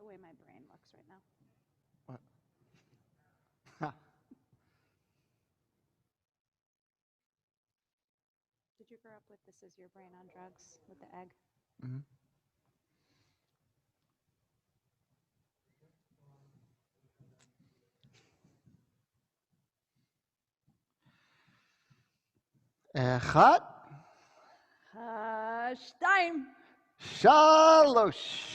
the way my brain looks right now. What? Did you grow up with "This is your brain on drugs" with the egg? Mm-hmm. אחד, שתיים. שלוש.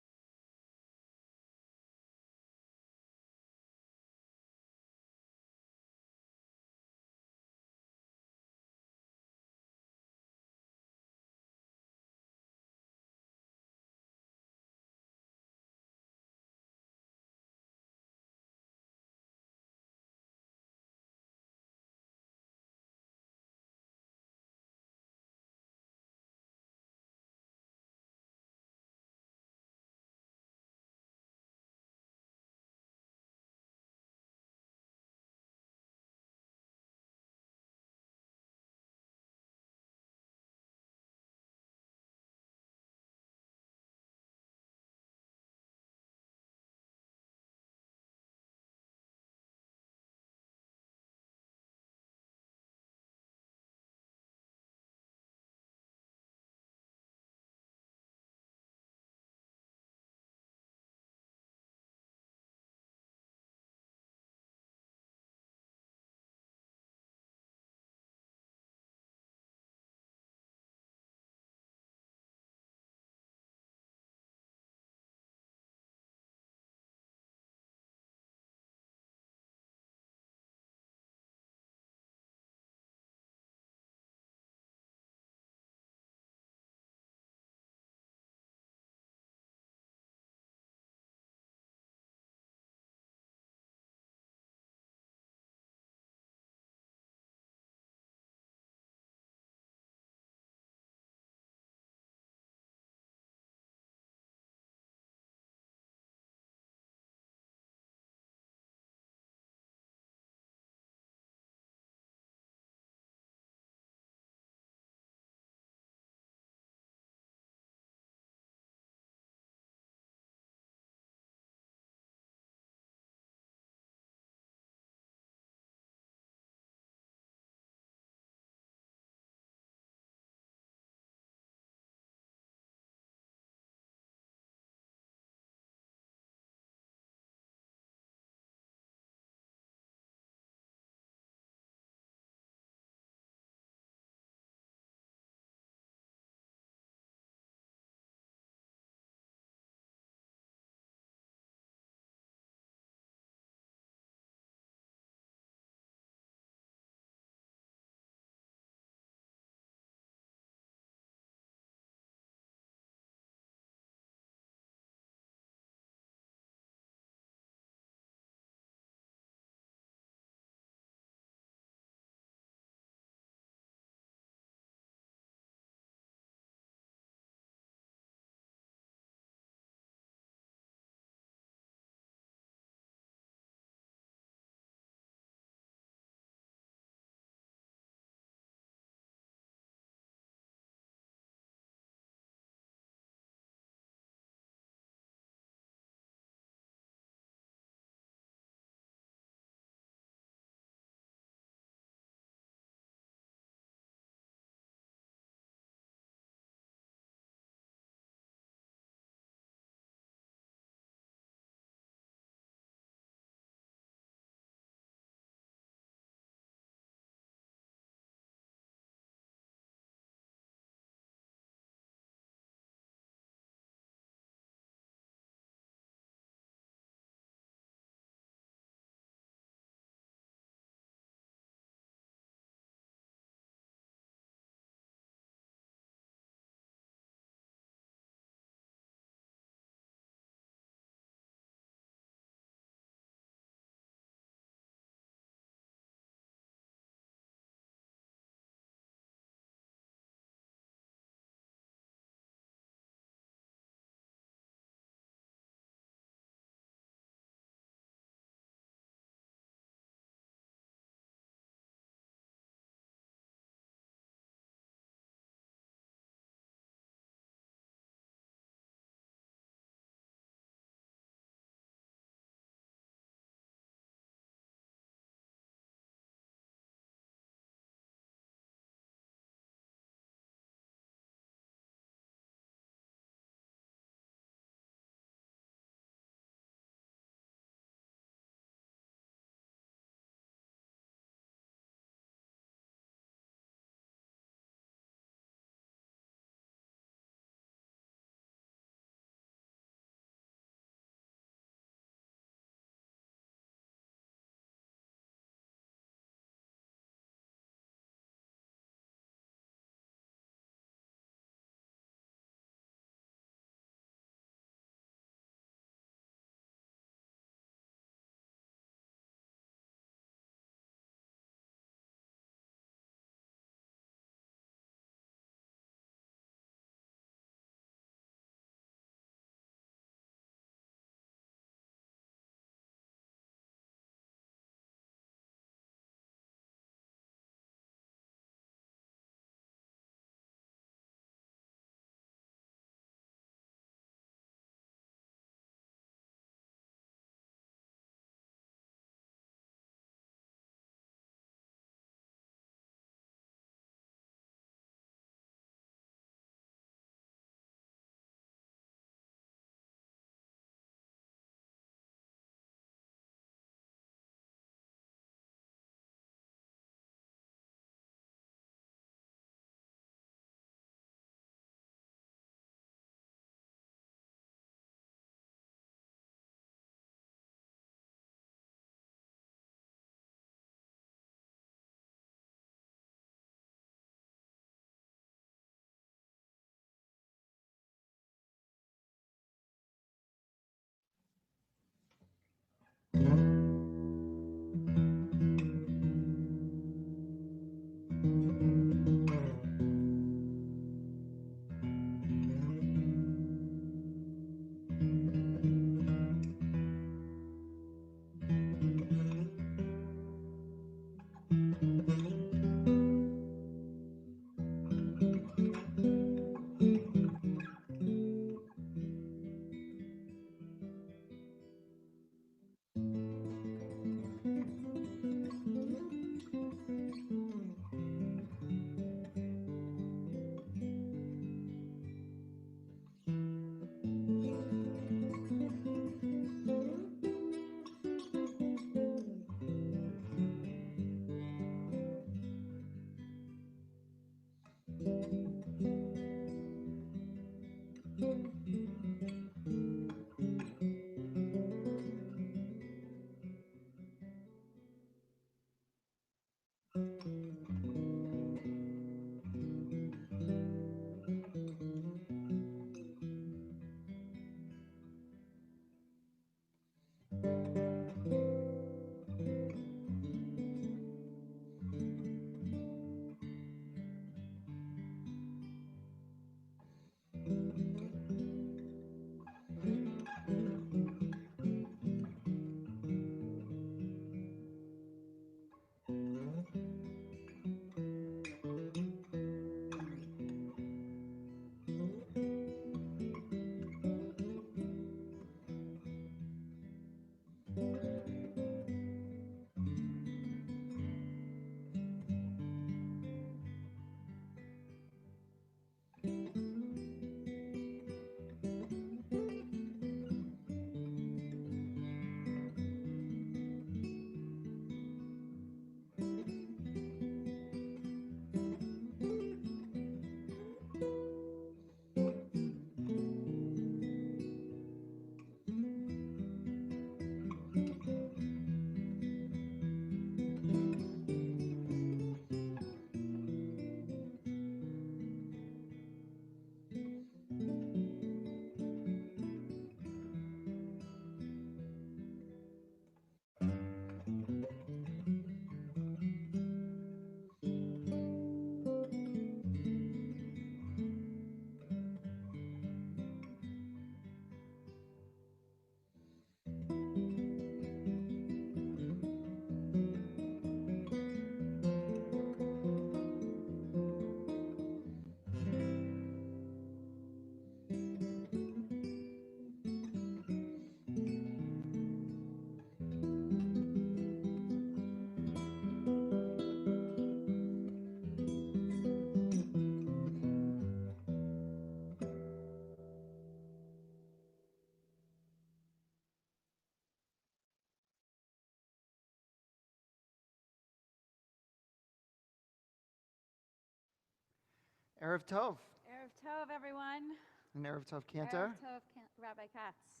Erev Tov. Erev Tov, everyone. And Erev Tov Cantor. Erev Tov, Rabbi Katz.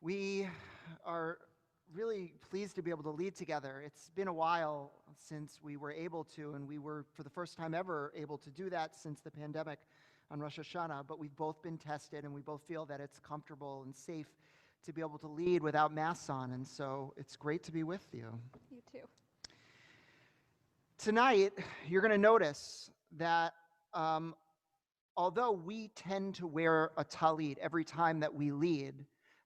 We are really pleased to be able to lead together. It's been a while since we were able to, and we were, for the first time ever, able to do that since the pandemic on Rosh Hashanah, but we've both been tested, and we both feel that it's comfortable and safe to be able to lead without masks on, and so it's great to be with you. You too. Tonight, you're going to notice that although we tend to wear a talit every time that we lead,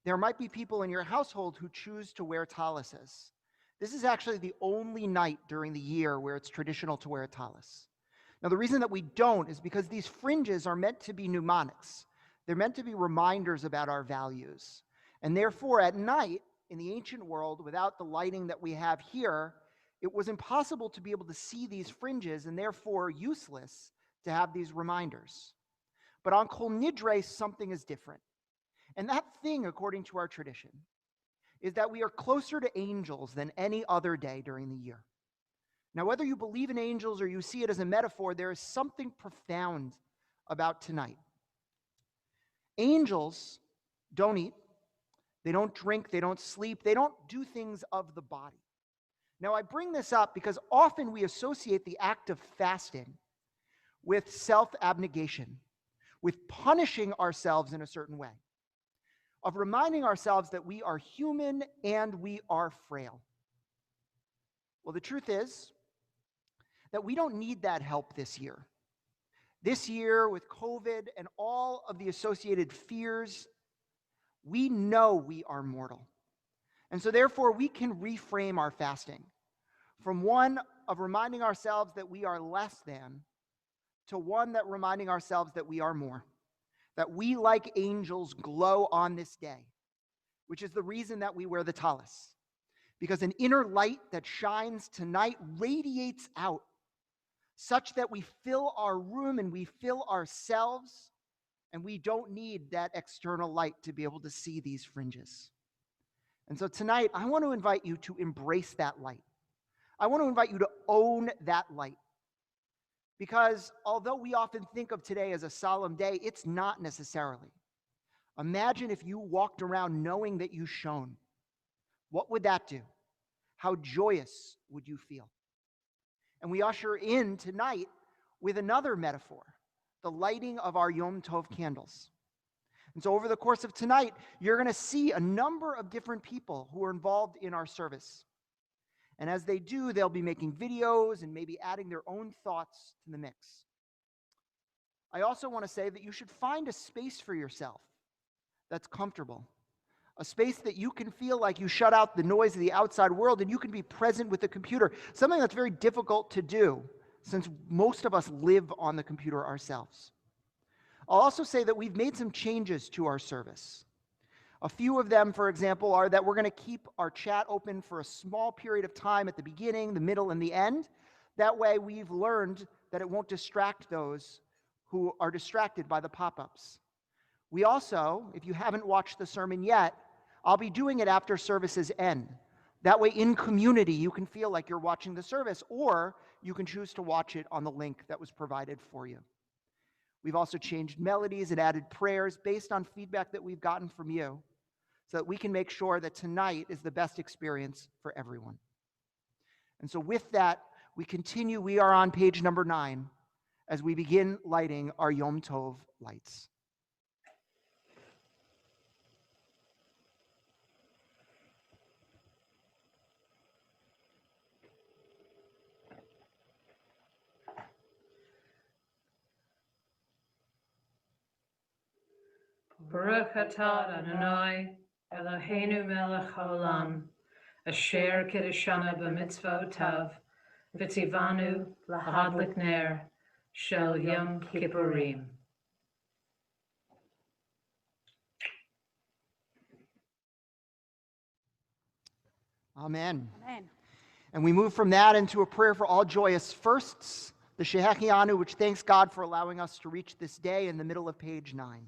there might be people in your household who choose to wear talises. This is actually the only night during the year where it's traditional to wear a talis. Now, the reason that we don't is because these fringes are meant to be mnemonics. They're meant to be reminders about our values. And therefore, at night, in the ancient world, without the lighting that we have here, it was impossible to be able to see these fringes and therefore useless to have these reminders. But on Kol Nidre, something is different. And that thing, according to our tradition, is that we are closer to angels than any other day during the year. Now, whether you believe in angels or you see it as a metaphor, there is something profound about tonight. Angels don't eat, they don't drink, they don't sleep, they don't do things of the body. Now, I bring this up because often we associate the act of fasting with self-abnegation, with punishing ourselves in a certain way, of reminding ourselves that we are human and we are frail. Well, the truth is that we don't need that help this year. This year, with COVID and all of the associated fears, we know we are mortal. And so therefore, we can reframe our fasting from one of reminding ourselves that we are less than to one that reminding ourselves that we are more, that we, like angels, glow on this day, which is the reason that we wear the talis, because an inner light that shines tonight radiates out such that we fill our room and we fill ourselves, and we don't need that external light to be able to see these fringes. And so tonight, I want to invite you to embrace that light. I want to invite you to own that light. Because although we often think of today as a solemn day, it's not necessarily. Imagine if you walked around knowing that you shone. What would that do? How joyous would you feel? And we usher in tonight with another metaphor, the lighting of our Yom Tov candles. And so over the course of tonight, you're going to see a number of different people who are involved in our service. And as they do, they'll be making videos and maybe adding their own thoughts to the mix. I also want to say that you should find a space for yourself that's comfortable, a space that you can feel like you shut out the noise of the outside world and you can be present with the computer, something that's very difficult to do since most of us live on the computer ourselves. I'll also say that we've made some changes to our service. A few of them, for example, are that we're going to keep our chat open for a small period of time at the beginning, the middle, and the end. That way, we've learned that it won't distract those who are distracted by the pop-ups. We also, if you haven't watched the sermon yet, I'll be doing it after services end. That way, in community, you can feel like you're watching the service, or you can choose to watch it on the link that was provided for you. We've also changed melodies and added prayers based on feedback that we've gotten from you, so that we can make sure that tonight is the best experience for everyone. And so with that, we continue. We are on page number 9 as we begin lighting our Yom Tov lights. Baruch atah Adonai, Eloheinu melech haolam, asher kiddushana b'mitzvotav, v'tzivanu lahadlik ner shel Yom Kippurim. Amen. Amen. And we move from that into a prayer for all joyous firsts, the Shehechianu, which thanks God for allowing us to reach this day in the middle of page 9.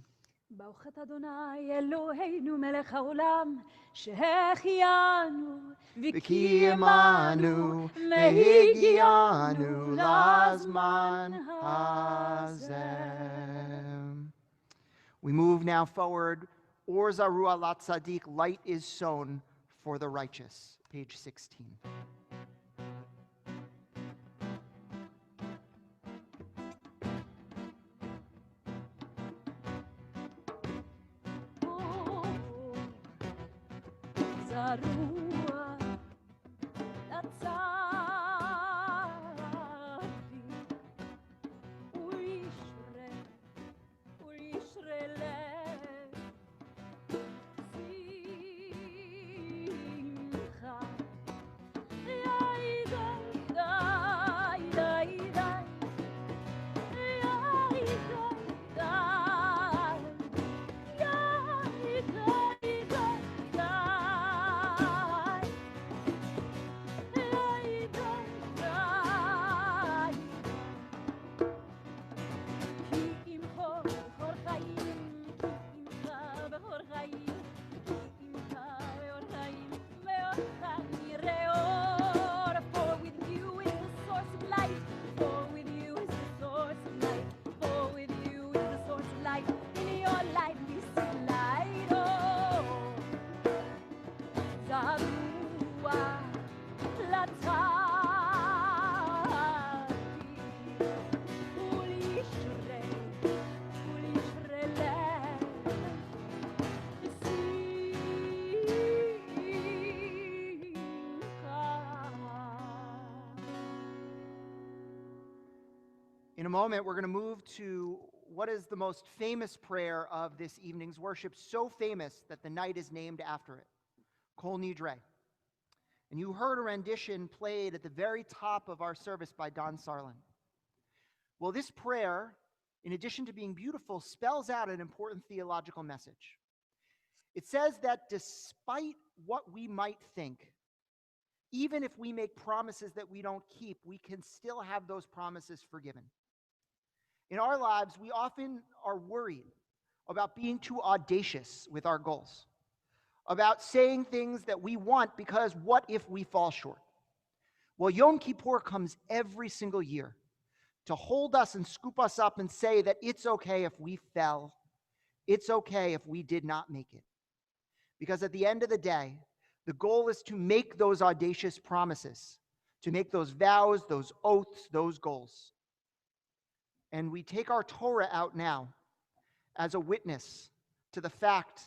ברוך אתה אדוני אלוהינו מלך העולם שהחיינו וקיימנו והגיענו לזמן הזה. We move now forward. Or zaru alat tzaddik, light is sown for the righteous. Page 16. In a moment, we're going to move to what is the most famous prayer of this evening's worship, so famous that the night is named after it, Kol Nidre. And you heard a rendition played at the very top of our service by Don Sarlin. Well, this prayer, in addition to being beautiful, spells out an important theological message. It says that despite what we might think, even if we make promises that we don't keep, we can still have those promises forgiven. In our lives, we often are worried about being too audacious with our goals, about saying things that we want because what if we fall short? Well, Yom Kippur comes every single year to hold us and scoop us up and say that it's okay if we fell. It's okay if we did not make it. Because at the end of the day, the goal is to make those audacious promises, to make those vows, those oaths, those goals. And we take our Torah out now as a witness to the fact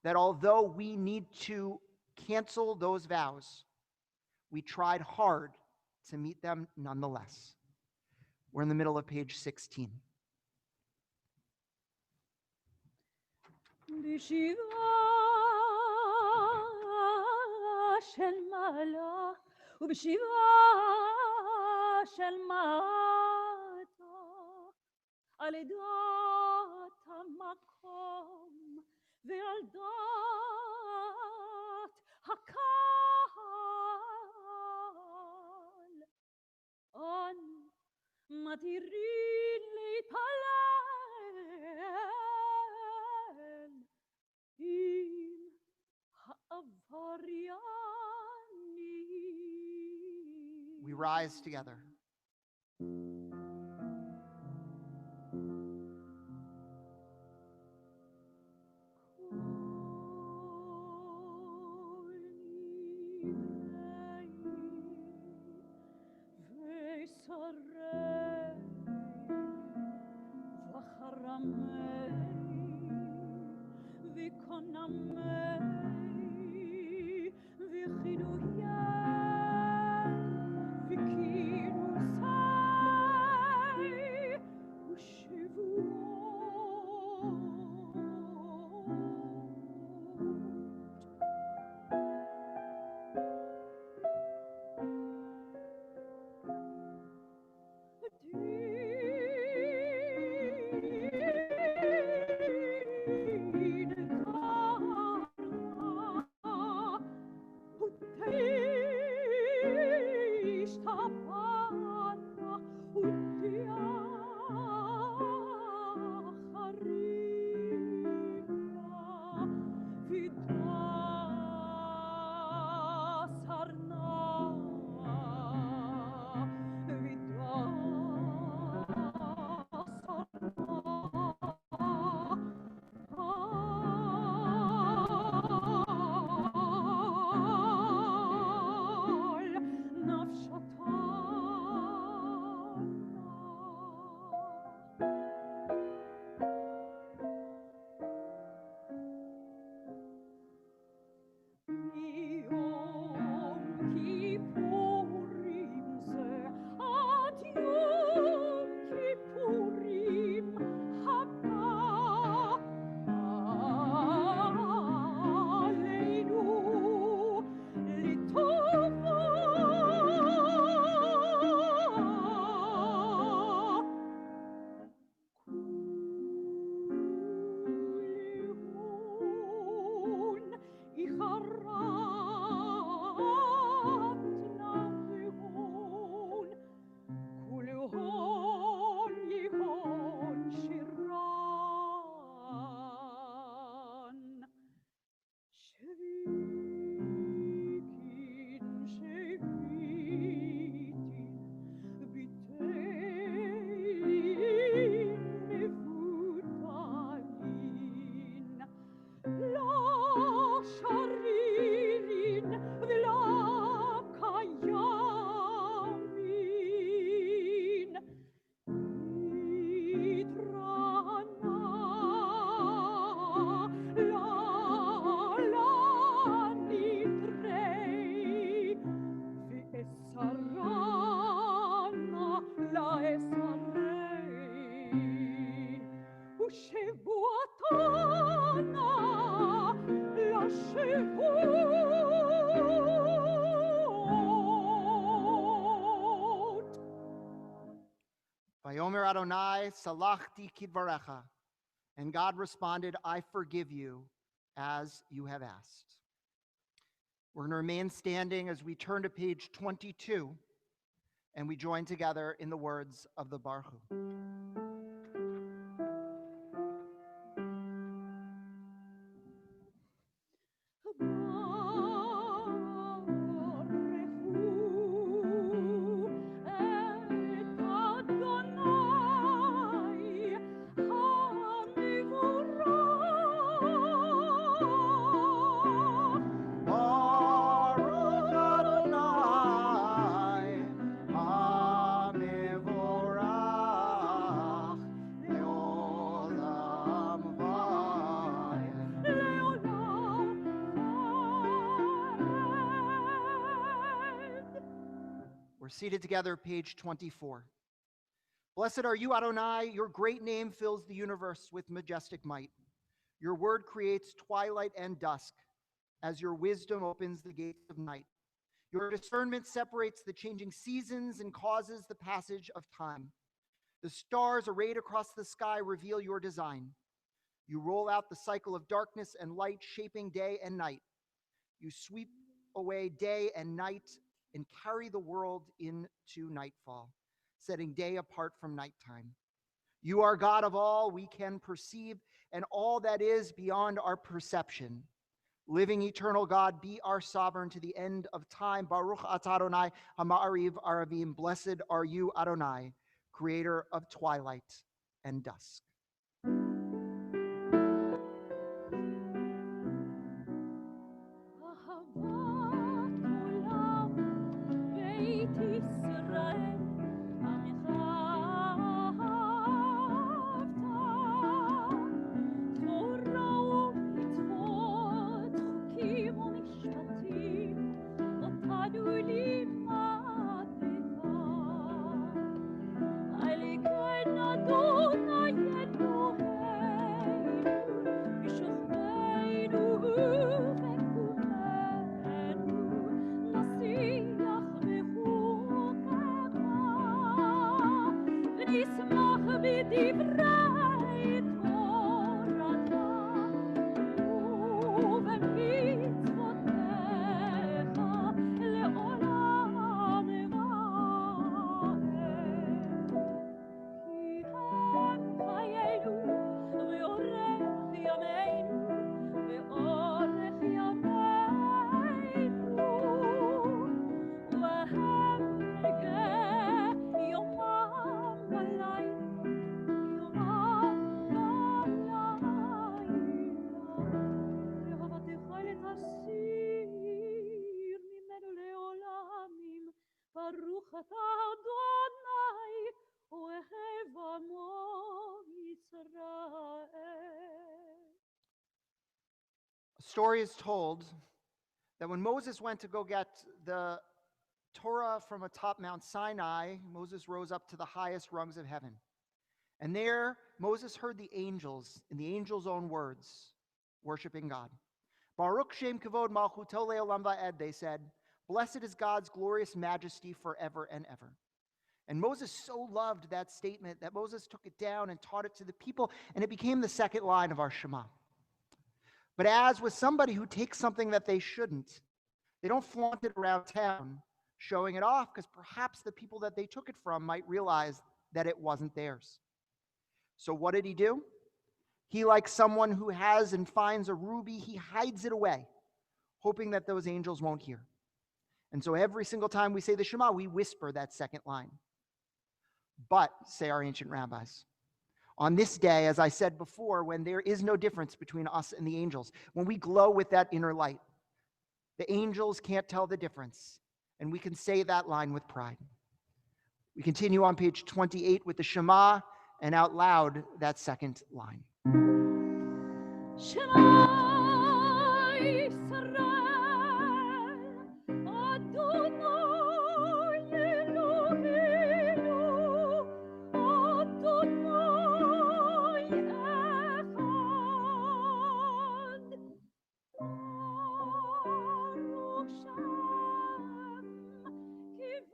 that although we need to cancel those vows, we tried hard to meet them nonetheless. We're in the middle of page 16. על דעת המקום ועל דעת הקהל אנו מתירים להתפלל עם העבריינים. We rise together. Vayomer Adonai, salachti kidvarecha. And God responded, I forgive you as you have asked. We're going to remain standing as we turn to page 22 and we join together in the words of the Baruch Hu. We're seated together, page 24. Blessed are you, Adonai. Your great name fills the universe with majestic might. Your word creates twilight and dusk, as your wisdom opens the gates of night. Your discernment separates the changing seasons and causes the passage of time. The stars arrayed across the sky reveal your design. You roll out the cycle of darkness and light, shaping day and night. You sweep away day and night and carry the world into nightfall, setting day apart from nighttime. You are God of all we can perceive and all that is beyond our perception. Living eternal God, be our sovereign to the end of time. Baruch atah Adonai ha'ma'ariv aravim. Blessed are you, Adonai, creator of twilight and dusk. A story is told that when Moses went to go get the Torah from atop Mount Sinai, Moses rose up to the highest rungs of heaven. And there, Moses heard the angels, in the angels' own words, worshiping God. Baruch Shem Kavod Malchuto Le'olam Va'ed, they said, blessed is God's glorious majesty forever and ever. And Moses so loved that statement that Moses took it down and taught it to the people, and it became the second line of our Shema. But as with somebody who takes something that they shouldn't, they don't flaunt it around town, showing it off, because perhaps the people that they took it from might realize that it wasn't theirs. So what did he do? He, like someone who has and finds a ruby, he hides it away, hoping that those angels won't hear. And so every single time we say the Shema, we whisper that second line. But, say our ancient rabbis, on this day, as I said before, when there is no difference between us and the angels, when we glow with that inner light, the angels can't tell the difference, and we can say that line with pride. We continue on page 28 with the Shema, and out loud, that second line. Shema Yisrael, Adonai Eloheinu, Adonai Echad. Baruch Shem,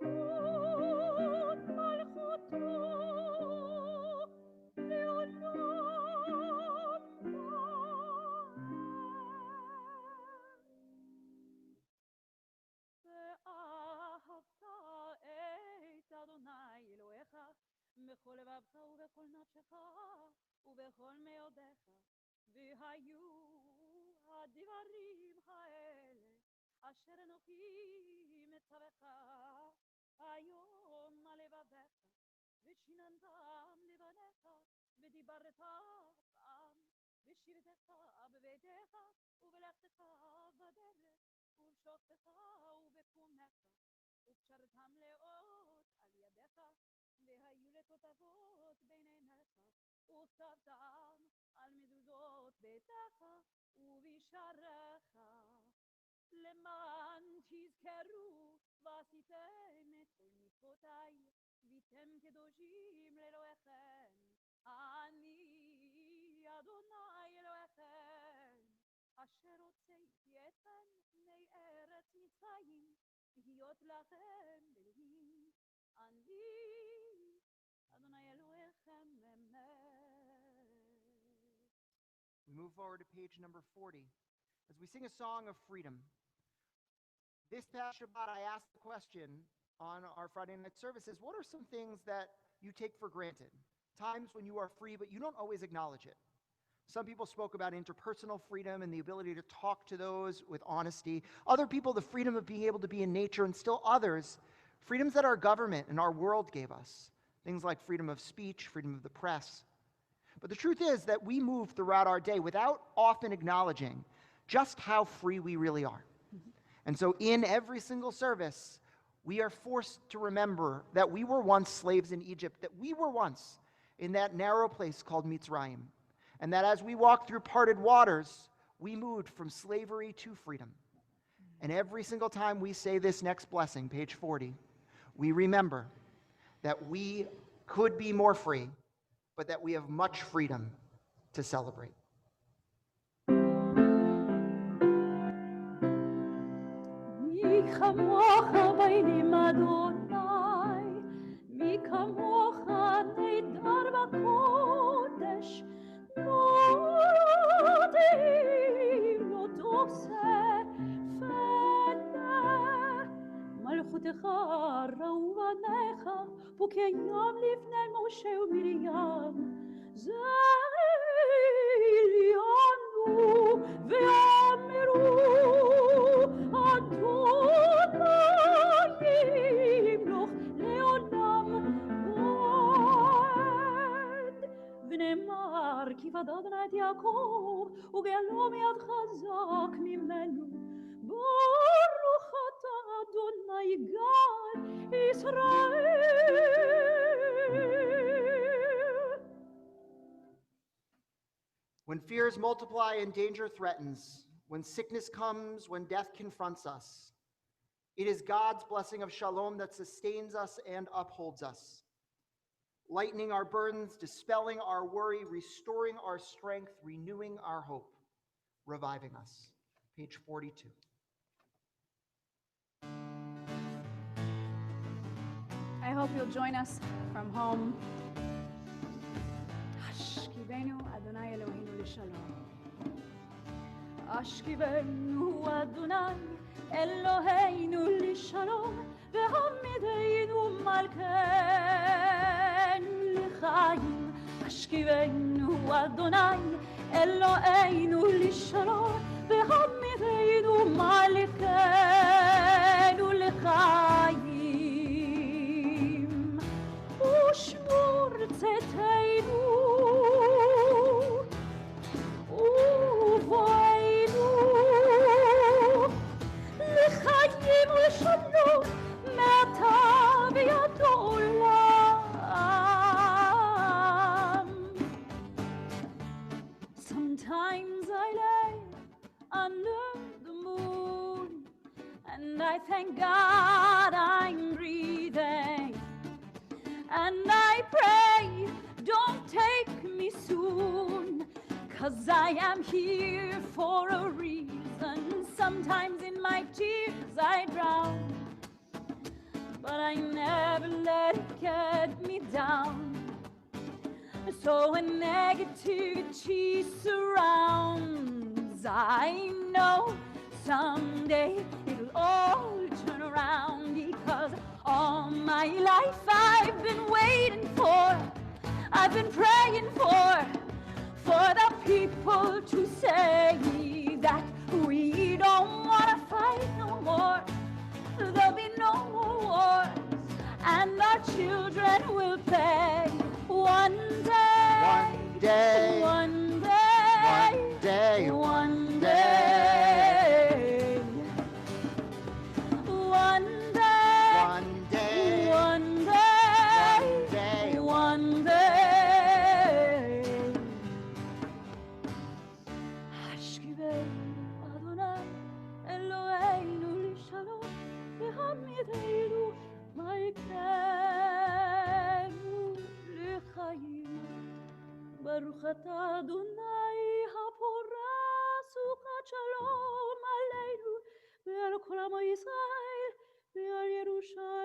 Kivut Malchuto. לבבך ובכל נפשך ובכל מאודיך, והיו הדברים האלה אשר אנוכי מצווך היום על לבביך, ושיננתם לבניך, ודיברת בם, ושירתך בביתך, ובלכתך בדרך, ובשוכבך ובקומך, וקשרתם לאות על ידיך, והיו לכותבות בין עיניך, וכתבתם על מזוזות ביתך ובשעריך, למען תזכרו ועשיתם את כל מצוותיי, והייתם קדושים לאלוהיכם. אני אדוני אלוהיכם, אשר הוצאתי אתכם מארץ מצרים, להיות לכם אלוהים. אני אדוני אלוהיכם אמת. We move forward to page number 40 as we sing a song of freedom. This past Shabbat, I asked the question on our Friday night services, what are some things that you take for granted? Times when you are free, but you don't always acknowledge it. Some people spoke about interpersonal freedom and the ability to talk to those with honesty. Other people, the freedom of being able to be in nature, and still others, freedoms that our government and our world gave us. Things like freedom of speech, freedom of the press. But the truth is that we move throughout our day without often acknowledging just how free we really are. And so in every single service, we are forced to remember that we were once slaves in Egypt, that we were once in that narrow place called Mitzrayim, and that as we walked through parted waters, we moved from slavery to freedom. And every single time we say this next blessing, page 40, we remember that we could be more free, but that we have much freedom to celebrate. מי כמוך בעינים אדוני, מי כמוך נהדר בקודש, נודעים לא תעשה פלא. מלכותך ראו בניך, וכיים לפני משה ומרים, זעינו ואמרו, אדוני ימלוך לעולם ועד. ונאמר כי פדדנה את יעקב וגאלו מיד חזק ממנו, ברוך אתה אדוני גאל ישראל. When fears multiply and danger threatens, when sickness comes, when death confronts us, it is God's blessing of shalom that sustains us and upholds us, lightening our burdens, dispelling our worry, restoring our strength, renewing our hope, reviving us. Page 42. I hope you'll join us from home. Ashkivenu Adonai Eloheinu L'Shalom. אשכיבנו אדוני אלוהינו לשלום, והעמידנו מלכנו לחיים. אשכיבנו אדוני אלוהינו לשלום, והעמידנו מלכנו לחיים. ושמור צאתנו ובואנו לחיים ולשלום, מעתה ועד עולם. Sometimes I lay under the moon and I thank God I'm breathing, and I pray don't take me soon, 'cause I am here for a reason. Sometimes in my tears I drown, but I never let it get me down. So when negativity surrounds, I know someday it'll all turn around, because all my life I've been waiting for I've been praying for the people to say that we don't want to fight no more. There'll be no more wars, and our children will pay one day. One day. One day. One day. One day. One day. One day. One day. One day. One day. Hashkivei Adonai Eloheinu lishalom v'hamidenu ma'iknenu l'chaim. Baruch atah Adonai hapora sukat shalom aleinu ve'al kol amo Yisrael ve'al Yerushalayim.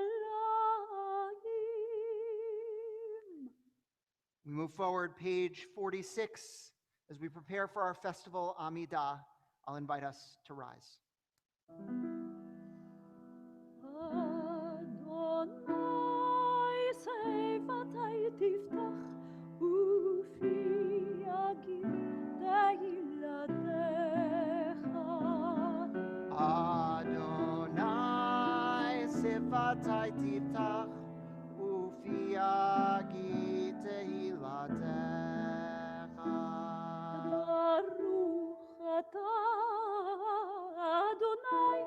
We move forward, page 46. As we prepare for our festival, Amidah, I'll invite us to rise. Adonai sefatay tiftach ufi yagid tehilatecha. Adonai sifatai tiftach ufi yagi tehilatecha. Baruch atah Adonai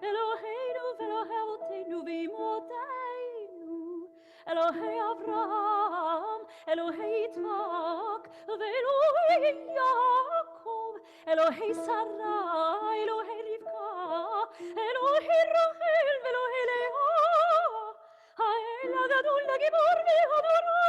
Eloheinu ve'Eloheinu v'imoteinu, Elohei Avraham, Elohei Yitzchak, ve'Elohei Yaakov, Elohei Sarah, Elohei Rivka, Elohei Rachel ve'Elohei Leah, Ha'el Hagadol Hagibor ve'Hadora,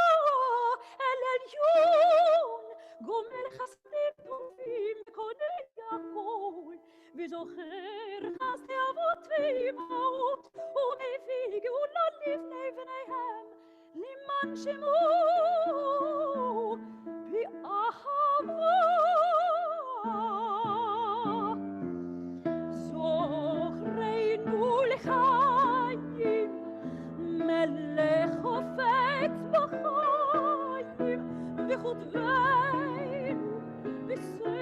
El Elyon, Gomel Chasdim Tovim Konei Yakol, וזוכר חסדי אבות ואימהות ומביא גאולה לפני בניהם למען שמו באהבה. זוכרנו לחיים מלך חופץ בחיים וכותבנו בספר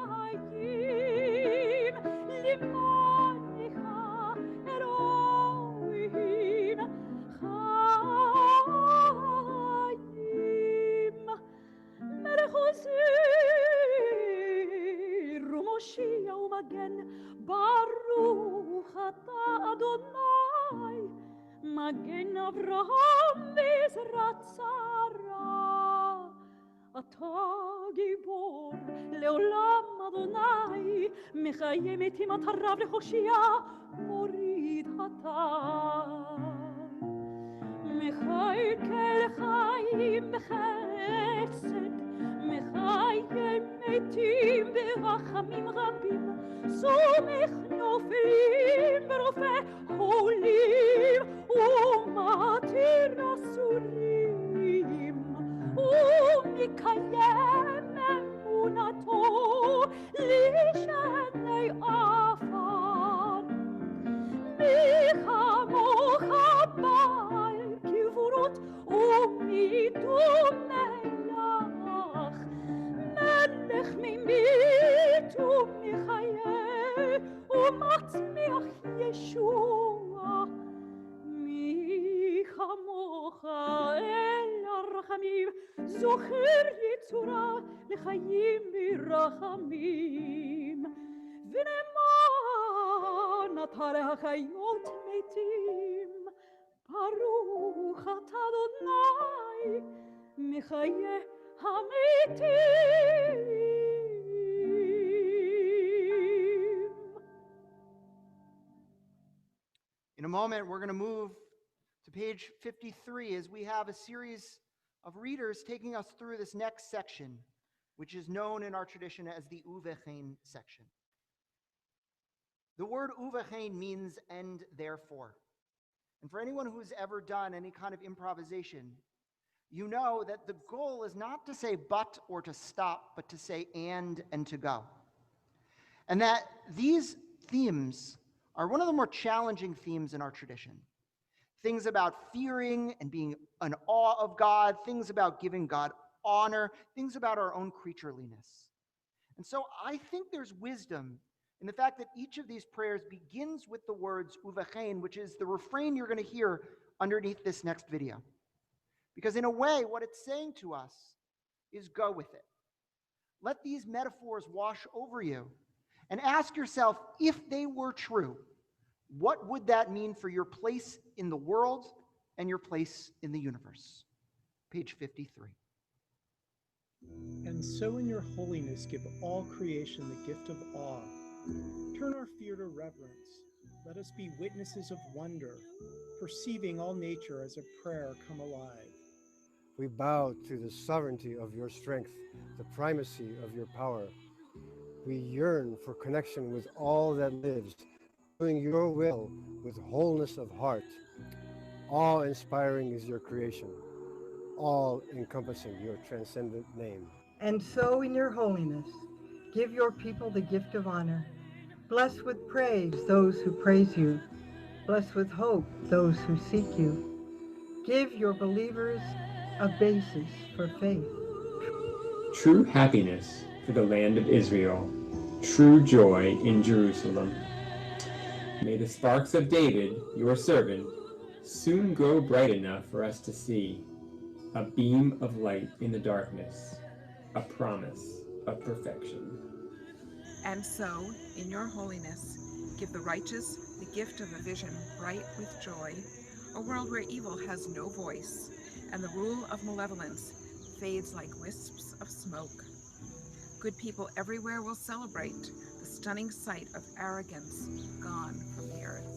החיים למענך אלוהים חיים. מלך עוזר ומושיע ומגן, ברוך אתה אדוני מגן אברהם בעזרת שרה. אתה גיבור לעולם אדוני, מחיים את אימת הרב להושיע, מוריד הטל. מחכה לחיים בחסד, מחיים מתים ברחמים רבים, סומך נופלים ברופא חולים, ומתיר אסורים, ומקיים אמונתו לשני עפר. מי כמוך בעל גבורות ומי דומה לך, מלך ממית ומחיה ומצמיח ישוע. מי כמוך אל הרחמים, זוכר יצורה לחיים ברחמים. ונאמן אתה להחיות מתים, ברוך אתה אדוני מחיה המתים. In a moment, we're going to move to page 53 as we have a series of readers taking us through this next section, which is known in our tradition as the Uvechein section. The word Uvechein means and therefore. And for anyone who's ever done any kind of improvisation, you know that the goal is not to say but or to stop, but to say and to go. And that these themes are one of the more challenging themes in our tradition. things about fearing and being in awe of God, things about giving God honor, things about our own creatureliness. And so I think there's wisdom in the fact that each of these prayers begins with the words uvachein, which is the refrain you're going to hear underneath this next video. Because in a way, what it's saying to us is go with it. Let these metaphors wash over you and ask yourself, if they were true, what would that mean for your place in the world and your place in the universe? Page 53. And so in your holiness give all creation the gift of awe. Turn our fear to reverence. Let us be witnesses of wonder, perceiving all nature as a prayer come alive. We bow to the sovereignty of your strength, the primacy of your power. We yearn for connection with all that lives, doing your will with wholeness of heart. Awe-inspiring is your creation, all-encompassing your transcendent name. And so in your holiness, give your people the gift of honor. Bless with praise those who praise you. Bless with hope those who seek you. Give your believers a basis for faith. True happiness for the land of Israel, true joy in Jerusalem. May the sparks of David, your servant, soon grow bright enough for us to see, a beam of light in the darkness, a promise of perfection. And so, in your holiness, give the righteous the gift of a vision bright with joy, a world where evil has no voice, and the rule of malevolence fades like wisps of smoke. Good people everywhere will celebrate the stunning sight of arrogance gone from the earth.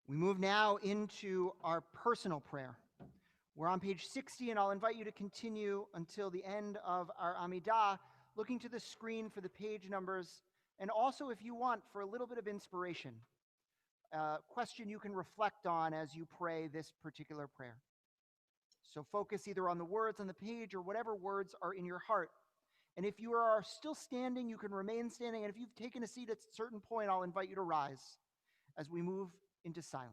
We move now into our personal prayer. We're on page 60, and I'll invite you to continue until the end of our Amidah, looking to the screen for the page numbers, and also, if you want, for a little bit of inspiration, a question you can reflect on as you pray this particular prayer. So focus either on the words on the page or whatever words are in your heart. And if you are still standing, you can remain standing, and if you've taken a seat at a certain point, I'll invite you to rise as we move into silence.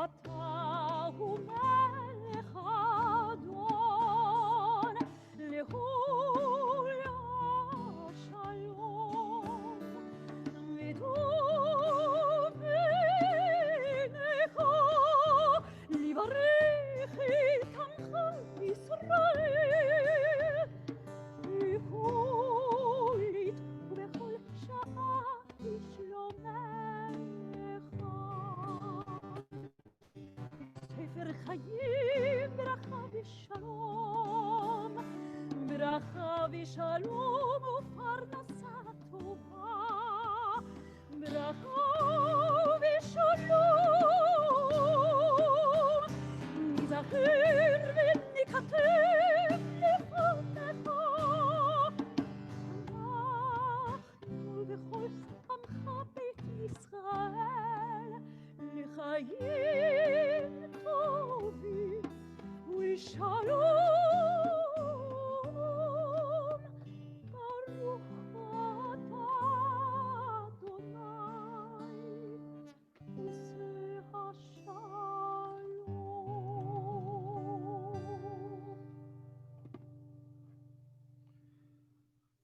אתה הוא מלך אדון, להוא השלום. וטוב בעיניך לברך את עמך ישראל, בכל עת ובכל שעה בשלומך. ספר חיים ברכה ושלום, ברכה ושלום ופרנסה טובה, ברכה ושלום, ניזכר וניכתב לפניך. אנחנו וכל עמך בית ישראל, לחיים טובים ושלום. ברוך אתה אדוני, עושה השלום.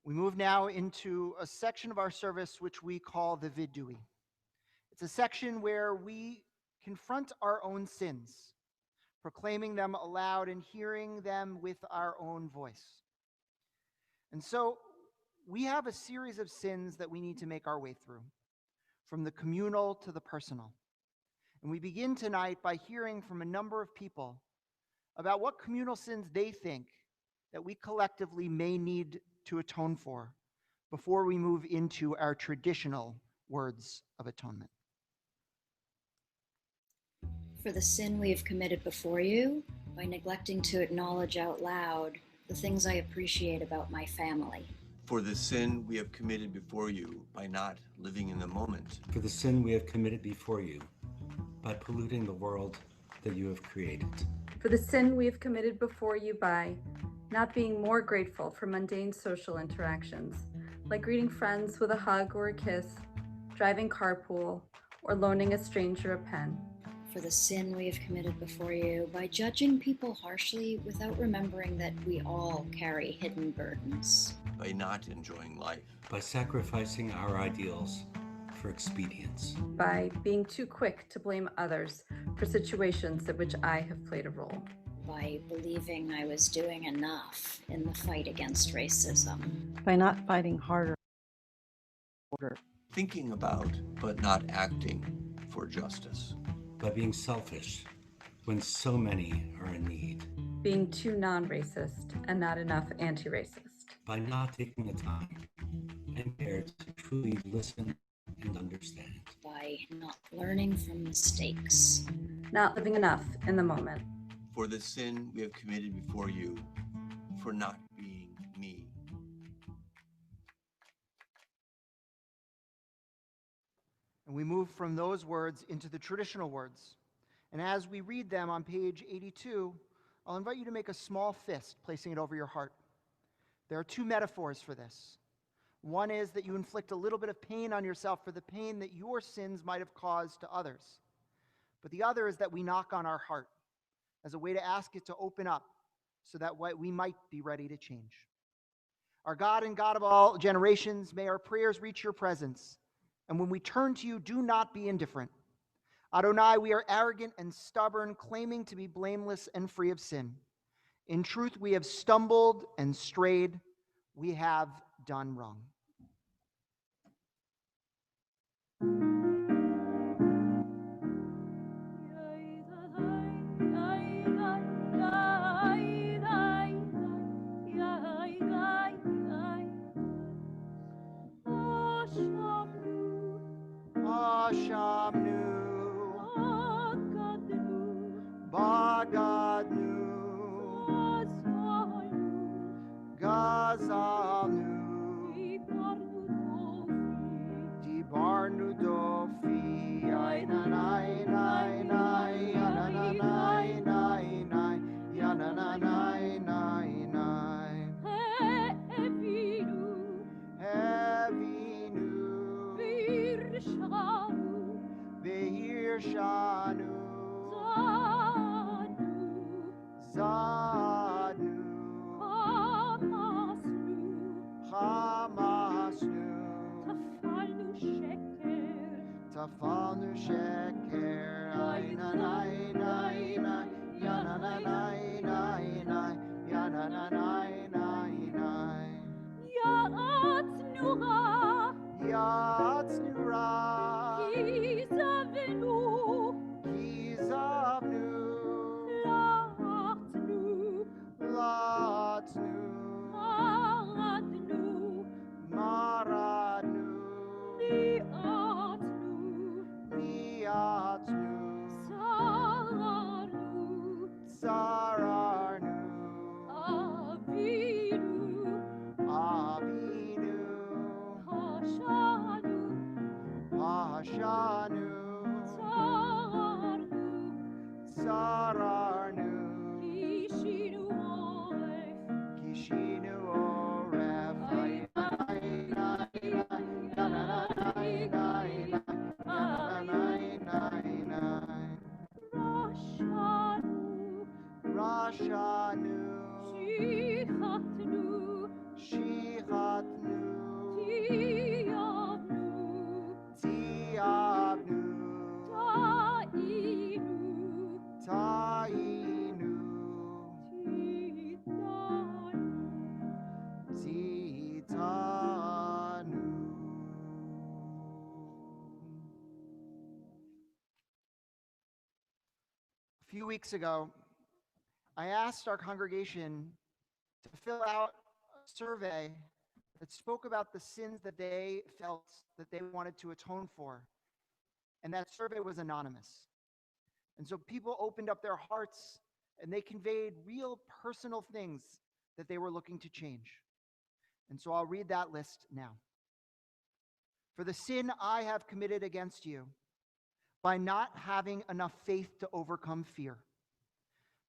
We move now into a section of our service which we call the Vidui. It's a section where we confront our own sins, proclaiming them aloud and hearing them with our own voice. And so we have a series of sins that we need to make our way through, from the communal to the personal. And we begin tonight by hearing from a number of people about what communal sins they think that we collectively may need to atone for before we move into our traditional words of atonement. For the sin we have committed before you by neglecting to acknowledge out loud the things I appreciate about my family. For the sin we have committed before you by not living in the moment. For the sin we have committed before you by polluting the world that you have created. For the sin we have committed before you by not being more grateful for mundane social interactions, like greeting friends with a hug or a kiss, driving carpool, or loaning a stranger a pen. For the sin we have committed before you by judging people harshly without remembering that we all carry hidden burdens. By not enjoying life. By sacrificing our ideals for expedience. By being too quick to blame others for situations in which I have played a role. By believing I was doing enough in the fight against racism. By not fighting harder. Thinking about, but not acting for justice. By being selfish when so many are in need. Being too non-racist and not enough anti-racist. By not taking the time and care to truly listen and understand. By not learning from mistakes. Not living enough in the moment. For the sin we have committed before you, for not being me. And we move from those words into the traditional words. And as we read them on page 82, I'll invite you to make a small fist, placing it over your heart. There are two metaphors for this. One is that you inflict a little bit of pain on yourself for the pain that your sins might have caused to others. But the other is that we knock on our heart as a way to ask it to open up so that we might be ready to change. Our God and God of all generations, may our prayers reach your presence. And when we turn to you, do not be indifferent. Adonai, we are arrogant and stubborn, claiming to be blameless and free of sin. In truth, we have stumbled and strayed. We have done wrong. Shamnu, Bagadnu, Gazalnu, Dibarnu Dofi, Ainanai, Nai, Nai, Yananai, Nai, Nai, Yananai, Nai, Nai, Hevinu, Veir Shanu, Zanu, Chamasnu, Tafalnu Sheker, Aina Naina, Yana Naina, Yana Naina, Yatznura, Kizavnu, Latnu, Maranu, Niatnu, Sararnu, Avinu, Pashanu, Sararnu, Kishinu Oref, Rashanu, Shichatnu, Tiavnu, Tainu, Titanu. A few weeks ago, I asked our congregation to fill out a survey that spoke about the sins that they felt that they wanted to atone for. And that survey was anonymous. And so people opened up their hearts and they conveyed real personal things that they were looking to change. And so I'll read that list now. For the sin I have committed against you by not having enough faith to overcome fear.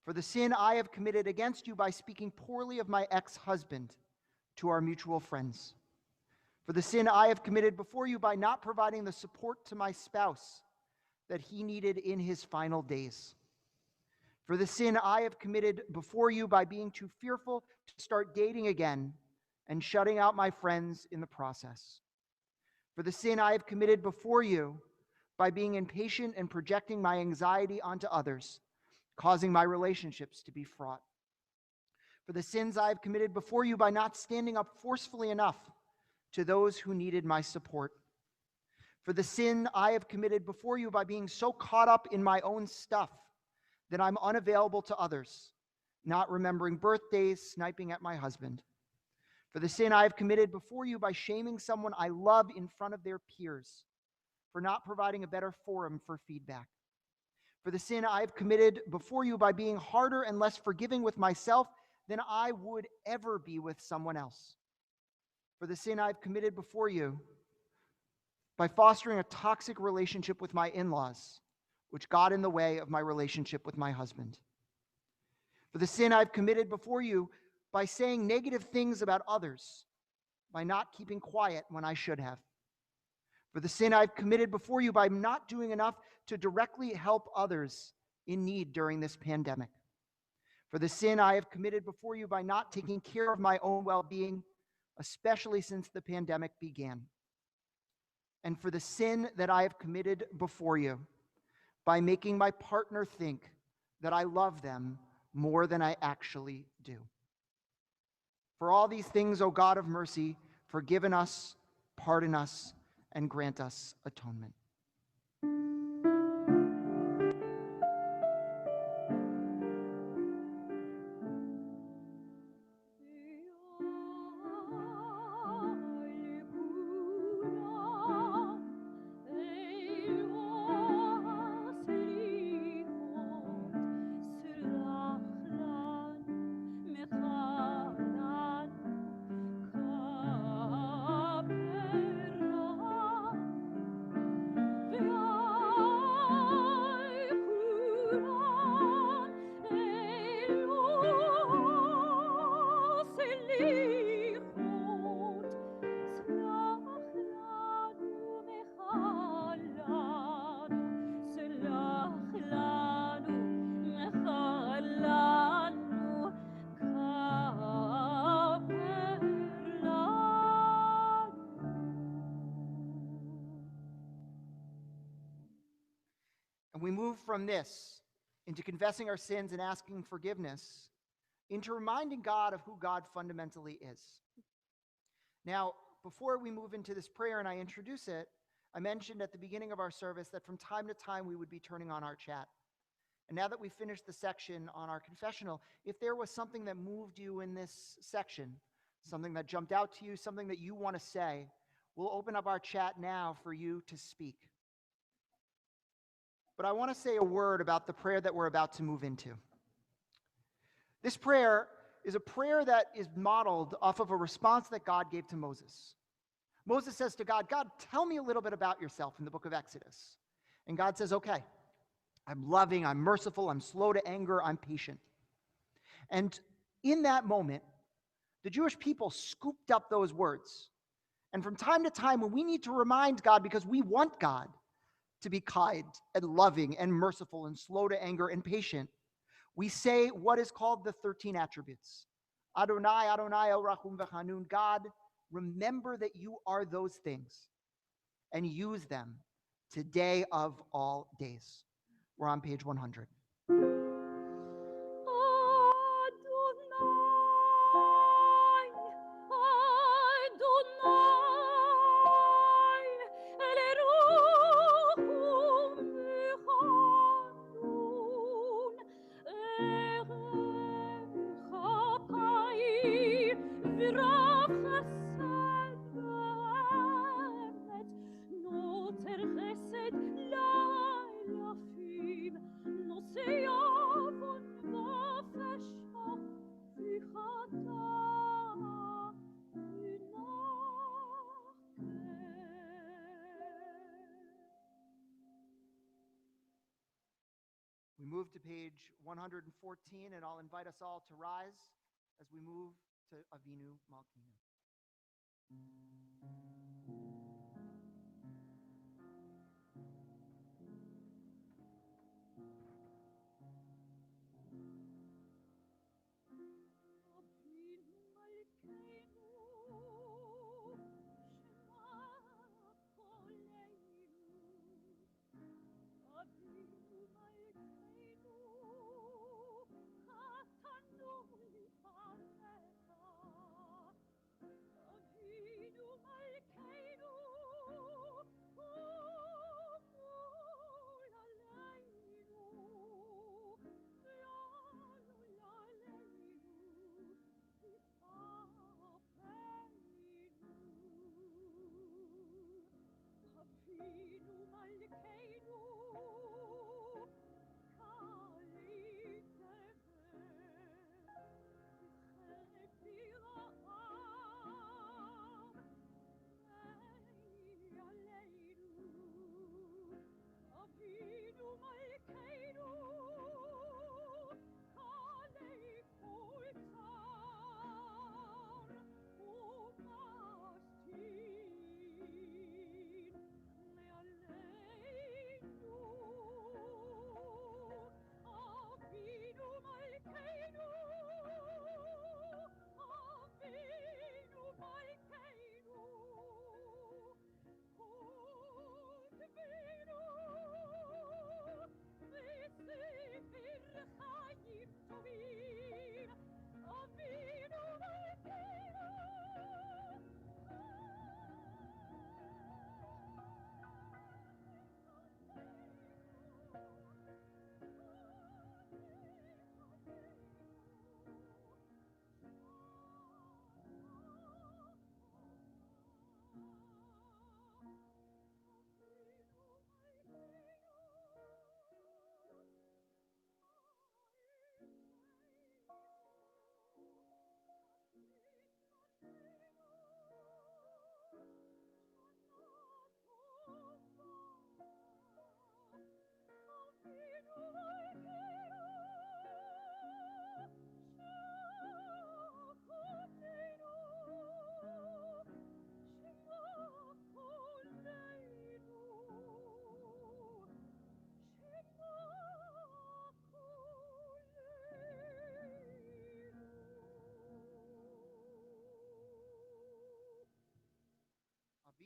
For the sin I have committed against you by speaking poorly of my ex-husband to our mutual friends. For the sin I have committed before you by not providing the support to my spouse that he needed in his final days. For the sin I have committed before you by being too fearful to start dating again and shutting out my friends in the process. For the sin I have committed before you by being impatient and projecting my anxiety onto others, causing my relationships to be fraught. For the sins I have committed before you by not standing up forcefully enough to those who needed my support. For the sin I have committed before you by being so caught up in my own stuff that I'm unavailable to others, not remembering birthdays, sniping at my husband. For the sin I have committed before you by shaming someone I love in front of their peers, for not providing a better forum for feedback. For the sin I have committed before you by being harder and less forgiving with myself than I would ever be with someone else. For the sin I have committed before you by fostering a toxic relationship with my in-laws, which got in the way of my relationship with my husband. For the sin I've committed before you by saying negative things about others, by not keeping quiet when I should have. For the sin I've committed before you by not doing enough to directly help others in need during this pandemic. For the sin I have committed before you by not taking care of my own well-being, especially since the pandemic began. And for the sin that I have committed before you by making my partner think that I love them more than I actually do. For all these things, O God of mercy, forgive us, pardon us, and grant us atonement. And we move from this into confessing our sins and asking forgiveness, into reminding God of who God fundamentally is. Now, before we move into this prayer and I introduce it, I mentioned at the beginning of our service that from time to time we would be turning on our chat. And now that we've finished the section on our confessional, if there was something that moved you in this section, something that jumped out to you, something that you want to say, we'll open up our chat now for you to speak. But I want to say a word about the prayer that we're about to move into. This prayer is a prayer that is modeled off of a response that God gave to Moses. Moses says to God, God, tell me a little bit about yourself in the book of Exodus. And God says, okay, I'm loving, I'm merciful, I'm slow to anger, I'm patient. And in that moment, the Jewish people scooped up those words. And from time to time, when we need to remind God, because we want God to be kind and loving and merciful and slow to anger and patient, we say what is called the 13 attributes. Adonai, Adonai, El Rachum V'Chanun. God, remember that you are those things and use them today of all days. We're on page 100. We move to page 114, and I'll invite us all to rise as we move to Avinu Malkeinu.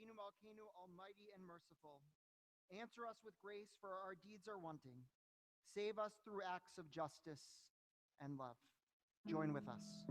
Avinu Malkeinu, almighty and merciful, Answer us with grace, for our deeds are wanting. Save us through acts of justice and love. Join with us.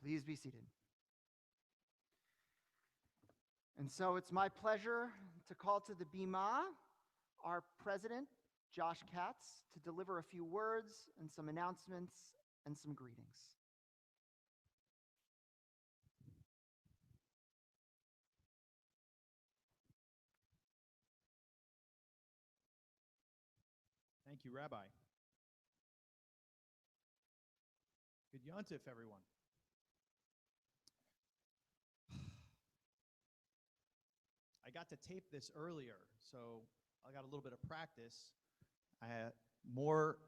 Please be seated. And so it's my pleasure to call to the Bima our president, Josh Katz, to deliver a few words and some announcements and some greetings. Thank you, Rabbi. Good Yontif, everyone. I got to tape this earlier, so I got a little bit of practice. I had more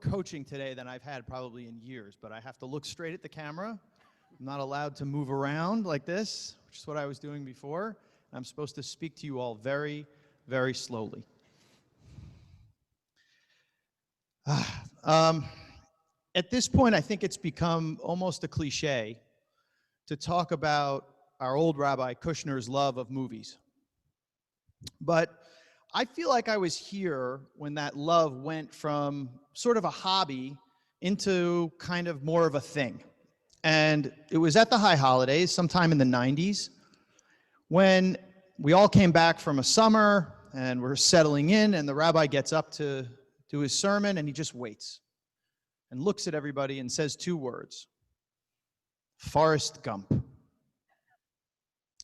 coaching today than I've had probably in years, but I have to look straight at the camera. I'm not allowed to move around like this, which is what I was doing before. I'm supposed to speak to you all very, very slowly. At this point, I think it's become almost a cliche to talk about our old Rabbi Kushner's love of movies. But I feel like I was here when that love went from sort of a hobby into kind of more of a thing. And it was at the high holidays, sometime in the 90s, when we all came back from a summer and we're settling in, and the rabbi gets up to do his sermon, and he just waits and looks at everybody and says two words: Forrest Gump.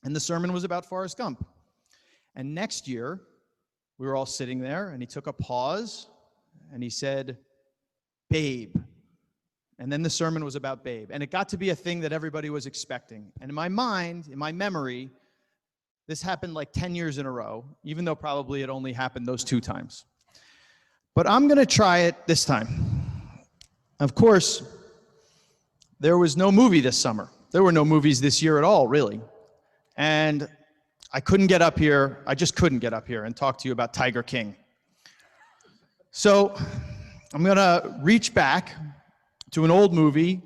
And the sermon was about Forrest Gump. And next year, we were all sitting there, and he took a pause, and he said, Babe. And then the sermon was about Babe. And it got to be a thing that everybody was expecting. And in my mind, in my memory, this happened like 10 years in a row, even though probably it only happened those 2 times. But I'm going to try it this time. Of course, there was no movie this summer. There were no movies this year at all, really. And I couldn't get up here. I just couldn't get up here and talk to you about Tiger King. So I'm going to reach back to an old movie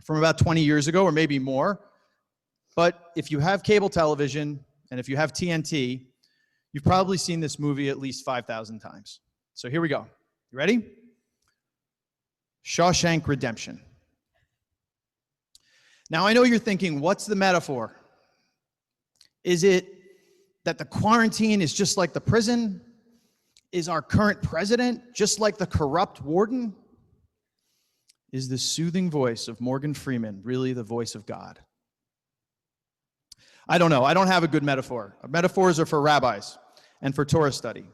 from about 20 years ago, or maybe more. But if you have cable television and if you have TNT, you've probably seen this movie at least 5,000 times. So here we go. You ready? Shawshank Redemption. Now, I know you're thinking, what's the metaphor? Is it that the quarantine is just like the prison? Is our current president just like the corrupt warden? Is the soothing voice of Morgan Freeman really the voice of God? I don't know. I don't have a good metaphor. Metaphors are for rabbis and for Torah study.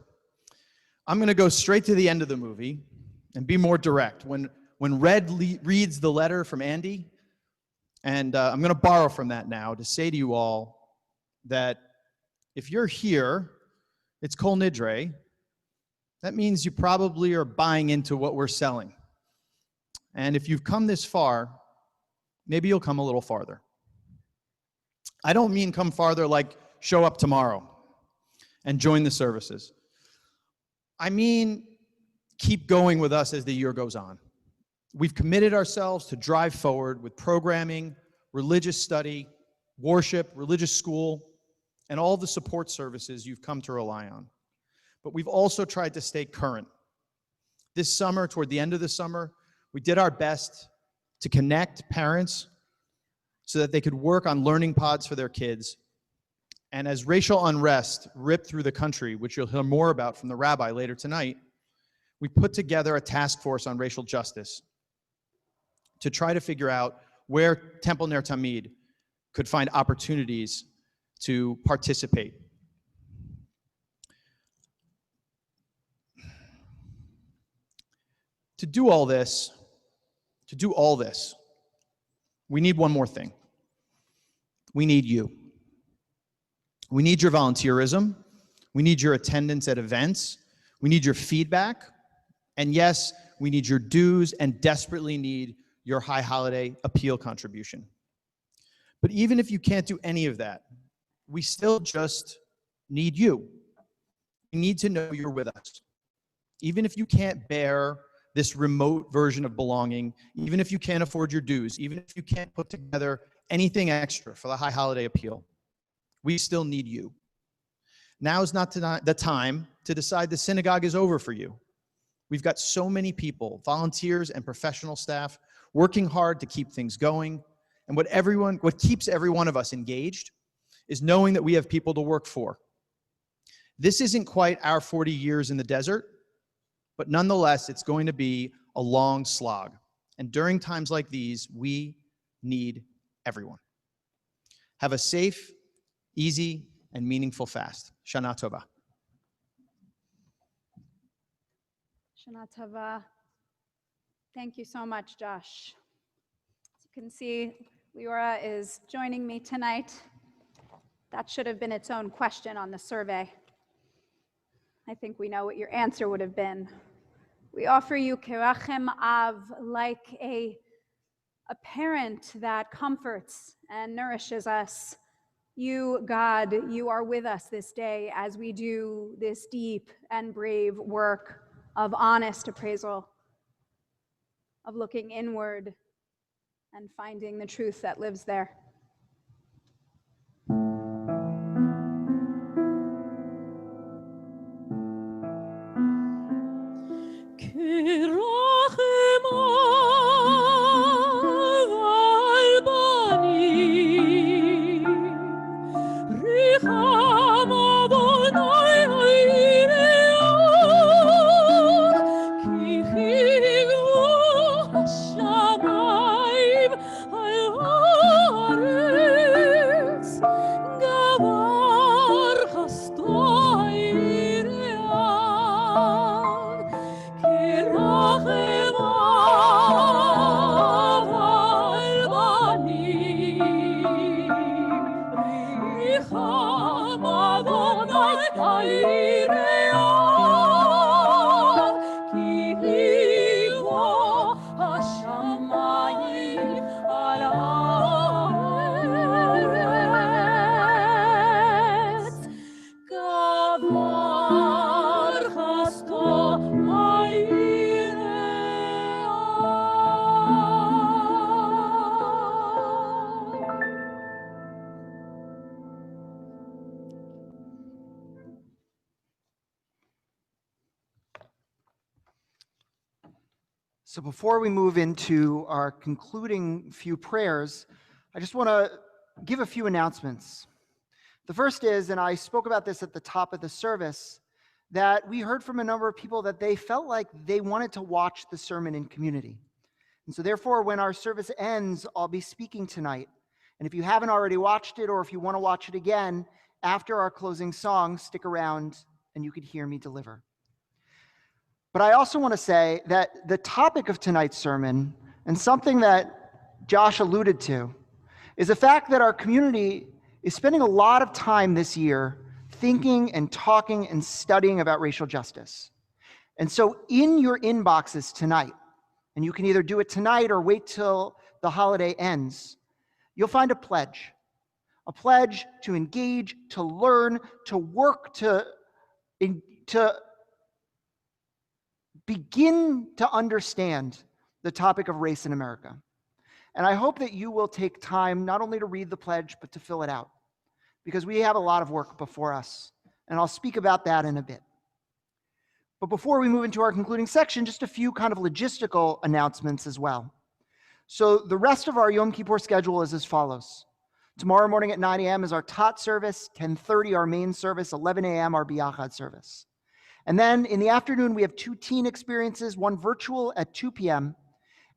I'm going to go straight to the end of the movie and be more direct. When Red reads the letter from Andy, and I'm going to borrow from that now to say to you all that if you're here, it's Kol Nidre. That means you probably are buying into what we're selling. And if you've come this far, maybe you'll come a little farther. I don't mean come farther like show up tomorrow and join the services. I mean keep going with us as the year goes on. We've committed ourselves to drive forward with programming, religious study, worship, religious school, and all the support services you've come to rely on. But we've also tried to stay current. This summer, toward the end of the summer, we did our best to connect parents so that they could work on learning pods for their kids. And as racial unrest ripped through the country, which you'll hear more about from the rabbi later tonight, we put together a task force on racial justice to try to figure out where Temple Ner Tamid could find opportunities to participate. To do all this, we need one more thing. We need you. We need your volunteerism. We need your attendance at events. We need your feedback. And yes, we need your dues and desperately need your high holiday appeal contribution. But even if you can't do any of that, we still just need you. We need to know you're with us. Even if you can't bear this remote version of belonging, even if you can't afford your dues, even if you can't put together anything extra for the high holiday appeal, we still need you. Now is not the time to decide the synagogue is over for you. We've got so many people, volunteers and professional staff, working hard to keep things going. And what keeps every one of us engaged is knowing that we have people to work for. This isn't quite our 40 years in the desert, but nonetheless, it's going to be a long slog. And during times like these, we need everyone. Have a safe, easy, and meaningful fast. Shana Tova. Shana Tova. Thank you so much, Josh. As you can see, Leora is joining me tonight. That should have been its own question on the survey. I think we know what your answer would have been. We offer you Kerachem Av, like a parent that comforts and nourishes us. You, God, you are with us this day as we do this deep and brave work of honest appraisal, of looking inward and finding the truth that lives there. So before we move into our concluding few prayers, I just want to give a few announcements. The first is, and I spoke about this at the top of the service, that we heard from a number of people that they felt like they wanted to watch the sermon in community. And so therefore, when our service ends, I'll be speaking tonight. And if you haven't already watched it, or if you want to watch it again, after our closing song, stick around and you could hear me deliver. But I also want to say that the topic of tonight's sermon, and something that Josh alluded to, is the fact that our community is spending a lot of time this year thinking and talking and studying about racial justice. And so in your inboxes tonight, and you can either do it tonight or wait till the holiday ends, you'll find a pledge to engage, to learn, to work, to begin to understand the topic of race in America. And I hope that you will take time not only to read the pledge, but to fill it out. because we have a lot of work before us. And I'll speak about that in a bit. But before we move into our concluding section, just a few kind of logistical announcements as well. So the rest of our Yom Kippur schedule is as follows. Tomorrow morning at 9 a.m. is our Tat service, 10:30 our main service, 11 a.m. our Biyachad service. And then in the afternoon, we have 2 teen experiences, one virtual at 2 p.m.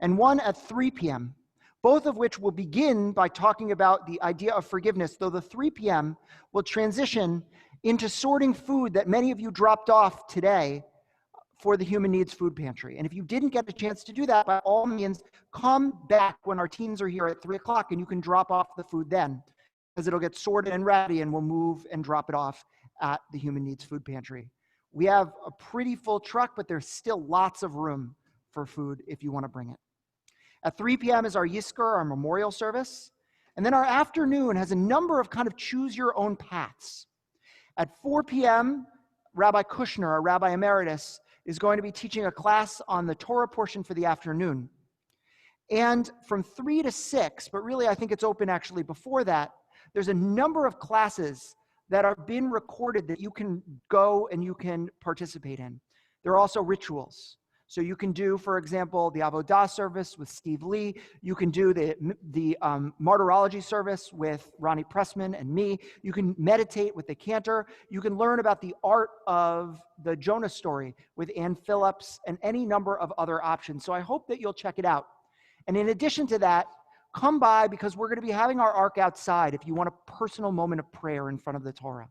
and one at 3 p.m., both of which will begin by talking about the idea of forgiveness, though the 3 p.m. will transition into sorting food that many of you dropped off today for the Human Needs Food Pantry. And if you didn't get a chance to do that, by all means, come back when our teams are here at 3 o'clock and you can drop off the food then, because it'll get sorted and ready and we'll move and drop it off at the Human Needs Food Pantry. We have a pretty full truck, but there's still lots of room for food if you want to bring it. At 3 p.m. is our Yizkor, our memorial service. And then our afternoon has a number of kind of choose your own paths. At 4 p.m., Rabbi Kushner, our Rabbi Emeritus, is going to be teaching a class on the Torah portion for the afternoon. And from 3 to 6, but really I think it's open actually before that, there's a number of classes that have been recorded that you can go and you can participate in. There are also rituals. So you can do, for example, the Avodah service with Steve Lee. You can do the martyrology service with Ronnie Pressman and me. You can meditate with the cantor. You can learn about the art of the Jonah story with Ann Phillips and any number of other options. So I hope that you'll check it out. And in addition to that, come by because we're going to be having our ark outside if you want a personal moment of prayer in front of the Torah.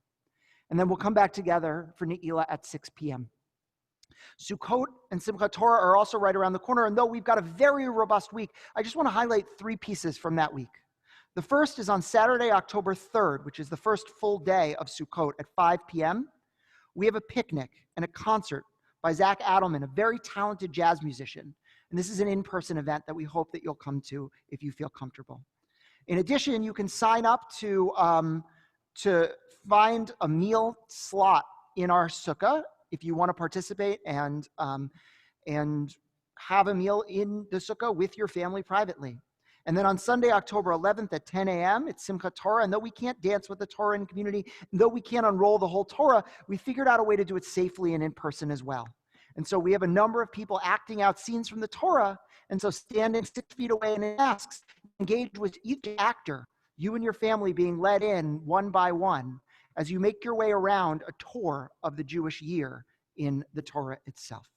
And then we'll come back together for Ne'ilah at 6 p.m. Sukkot and Simchatura are also right around the corner, and though we've got a very robust week, I just want to highlight 3 pieces from that week. The first is on Saturday, October 3rd, which is the first full day of Sukkot at 5 p.m. We have a picnic and a concert by Zach Adelman, a very talented jazz musician. And this is an in-person event that we hope that you'll come to if you feel comfortable. In addition, you can sign up to find a meal slot in our sukkah if you want to participate and have a meal in the sukkah with your family privately. And then on Sunday, October 11th at 10 a.m., it's Simchatura. And though we can't dance with the Torah in community, though we can't unroll the whole Torah, we figured out a way to do it safely and in person as well. And so we have a number of people acting out scenes from the Torah. And so standing 6 feet away in masks, engage with each actor, you and your family being led in one by one, as you make your way around a tour of the Jewish year in the Torah itself.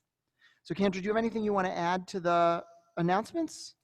So Kendra, do you have anything you want to add to the announcements?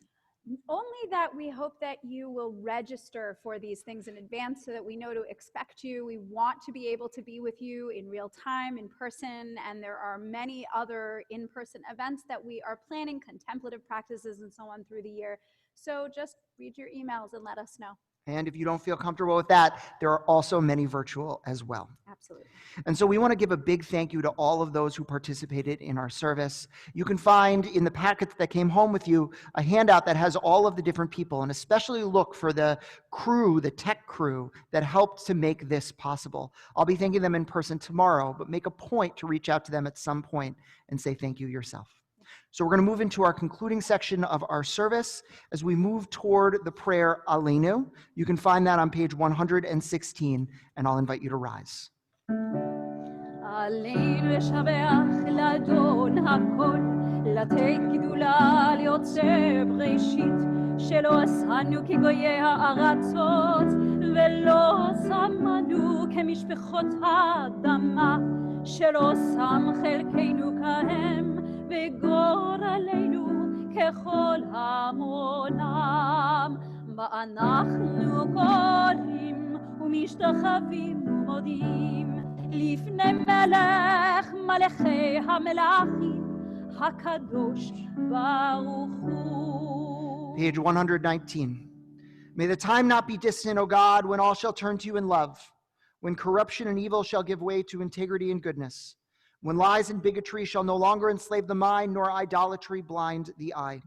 Only that we hope that you will register for these things in advance so that we know to expect you. We want to be able to be with you in real time, in person, and there are many other in-person events that we are planning, contemplative practices and so on through the year. So just read your emails and let us know. And if you don't feel comfortable with that, there are also many virtual as well. Absolutely. And so we want to give a big thank you to all of those who participated in our service. You can find in the packets that came home with you a handout that has all of the different people, and especially look for the crew, the tech crew that helped to make this possible. I'll be thanking them in person tomorrow, but make a point to reach out to them at some point and say thank you yourself. So we're going to move into our concluding section of our service as we move toward the prayer Aleinu. You can find that on page 116, and I'll invite you to rise. עלינו לשבח לאדון הכל, לתת גדולה ליוצר בראשית, שלא עשנו כגויי הארצות, ולא שמנו כמשפחות האדמה, שלא שם חלקנו כהם, וגורלנו ככל המונם. מה אנחנו קוראים ומשתחווים ומודים, לפני מלך מלכי המלכים, הקדוש ברוך הוא. Page 119. May the time not be distant, O God, when all shall turn to you in love, when corruption and evil shall give way to integrity and goodness, when lies and bigotry shall no longer enslave the mind, nor idolatry blind the eye.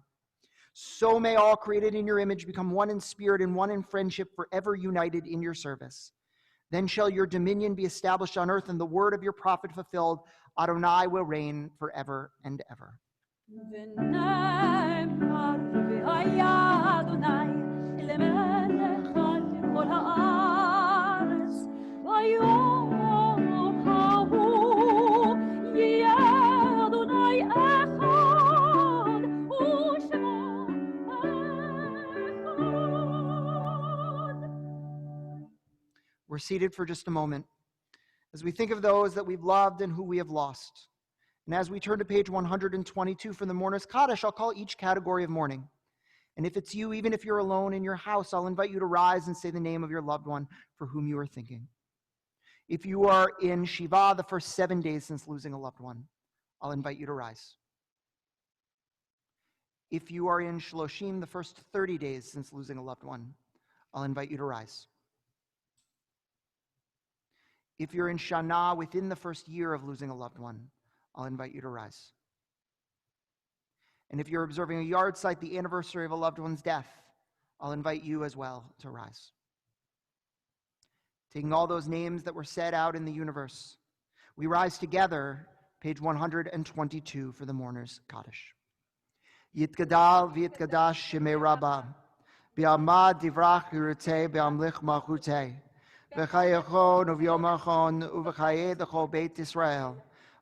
So may all created in your image become one in spirit and one in friendship, forever united in your service. Then shall your dominion be established on earth, and the word of your prophet fulfilled. Adonai will reign forever and ever. seated for just a moment as we think of those that we've loved and who we have lost. And as we turn to page 122 from the Mourner's Kaddish, I'll call each category of mourning. And if it's you, even if you're alone in your house, I'll invite you to rise and say the name of your loved one for whom you are thinking. If you are in Shiva, the first 7 days since losing a loved one, I'll invite you to rise. If you are in Shloshim, the first 30 days since losing a loved one, I'll invite you to rise. If you're in Shana, within the first year of losing a loved one, I'll invite you to rise. And if you're observing a yard site, the anniversary of a loved one's death, I'll invite you as well to rise. Taking all those names that were said out in the universe, we rise together, page 122 for the Mourner's Kaddish. Yitgadal v'yitgadash shemei Rabbah, bi'amad divrach yirutei bi'amlich malchutei, v'chayechon uvyomachon uv'chayeh d'chol beit Yisrael,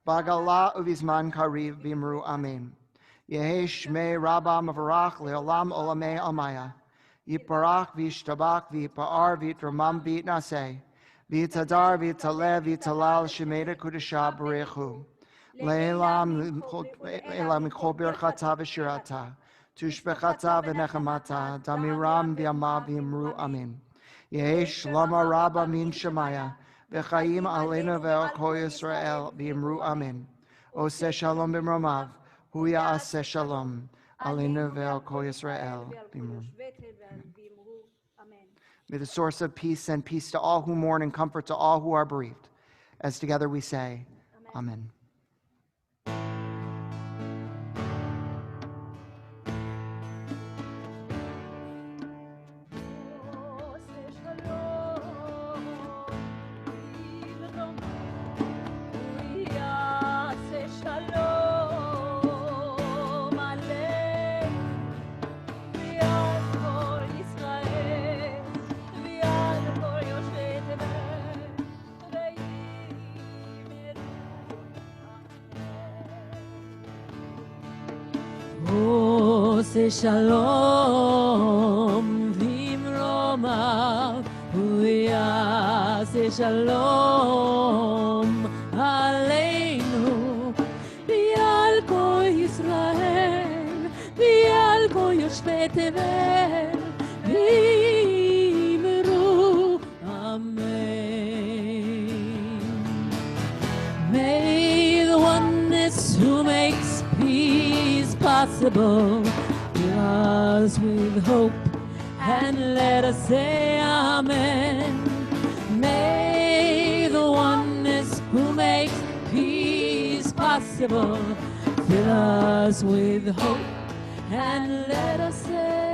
b'agala uvizman kariv b'imru amen. Yehi shmei Rabbah mavarach le'olam olamei almaya, yiparach v'yishtabach v'yipa'ar v'yitramam v'yitnaseh, v'yitadar v'yitalev v'yitalal shemei kudusha b'rechu. Le'elam mikol birchata v'shirata, tushbechata v'nechamata, damiram v'yama v'yimru amen. Yehi shlama Rabbah min shemaya, v'chayim aleinu ve'kol Yisrael v'yimru amen. Oseh shalom b'mromav, hu ya'aseh shalom, aleinu ve'kol Yisrael v'yimru. May the source of peace send peace to all who mourn and comfort to all who are bereaved. As together we say, Amen. Shalom v'imromav hu yaseh shalom aleinu v'al kol Yisrael v'al kol yoshvei tevel v'imru amen. May the oneness who makes peace possible us with hope and let us say amen. May the oneness who makes peace possible fill us with hope and let us say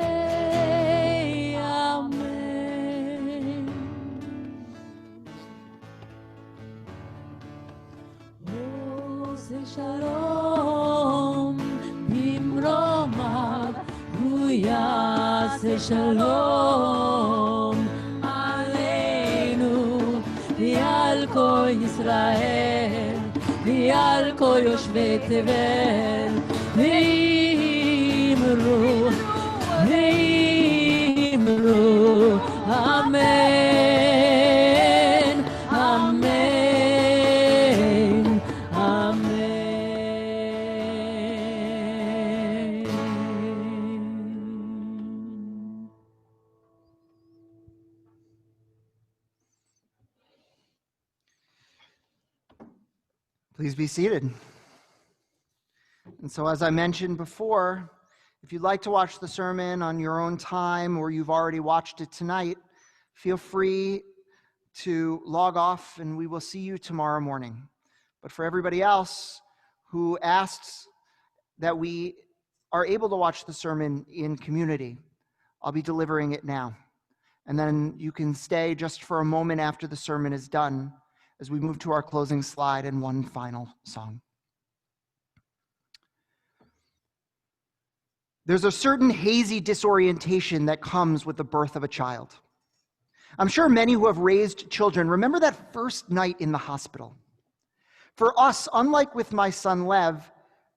amen. Oh, say shalom bimromav yaseh shalom aleinu v'al kol Yisrael v'al kol yoshvei tevel v'imru amen amen amen. Please be seated. And so, as I mentioned before, if you'd like to watch the sermon on your own time or you've already watched it tonight, feel free to log off and we will see you tomorrow morning. But for everybody else who asks that we are able to watch the sermon in community, I'll be delivering it now. And then you can stay just for a moment after the sermon is done as we move to our closing slide and one final song. There's a certain hazy disorientation that comes with the birth of a child. I'm sure many who have raised children remember that first night in the hospital. For us, unlike with my son Lev,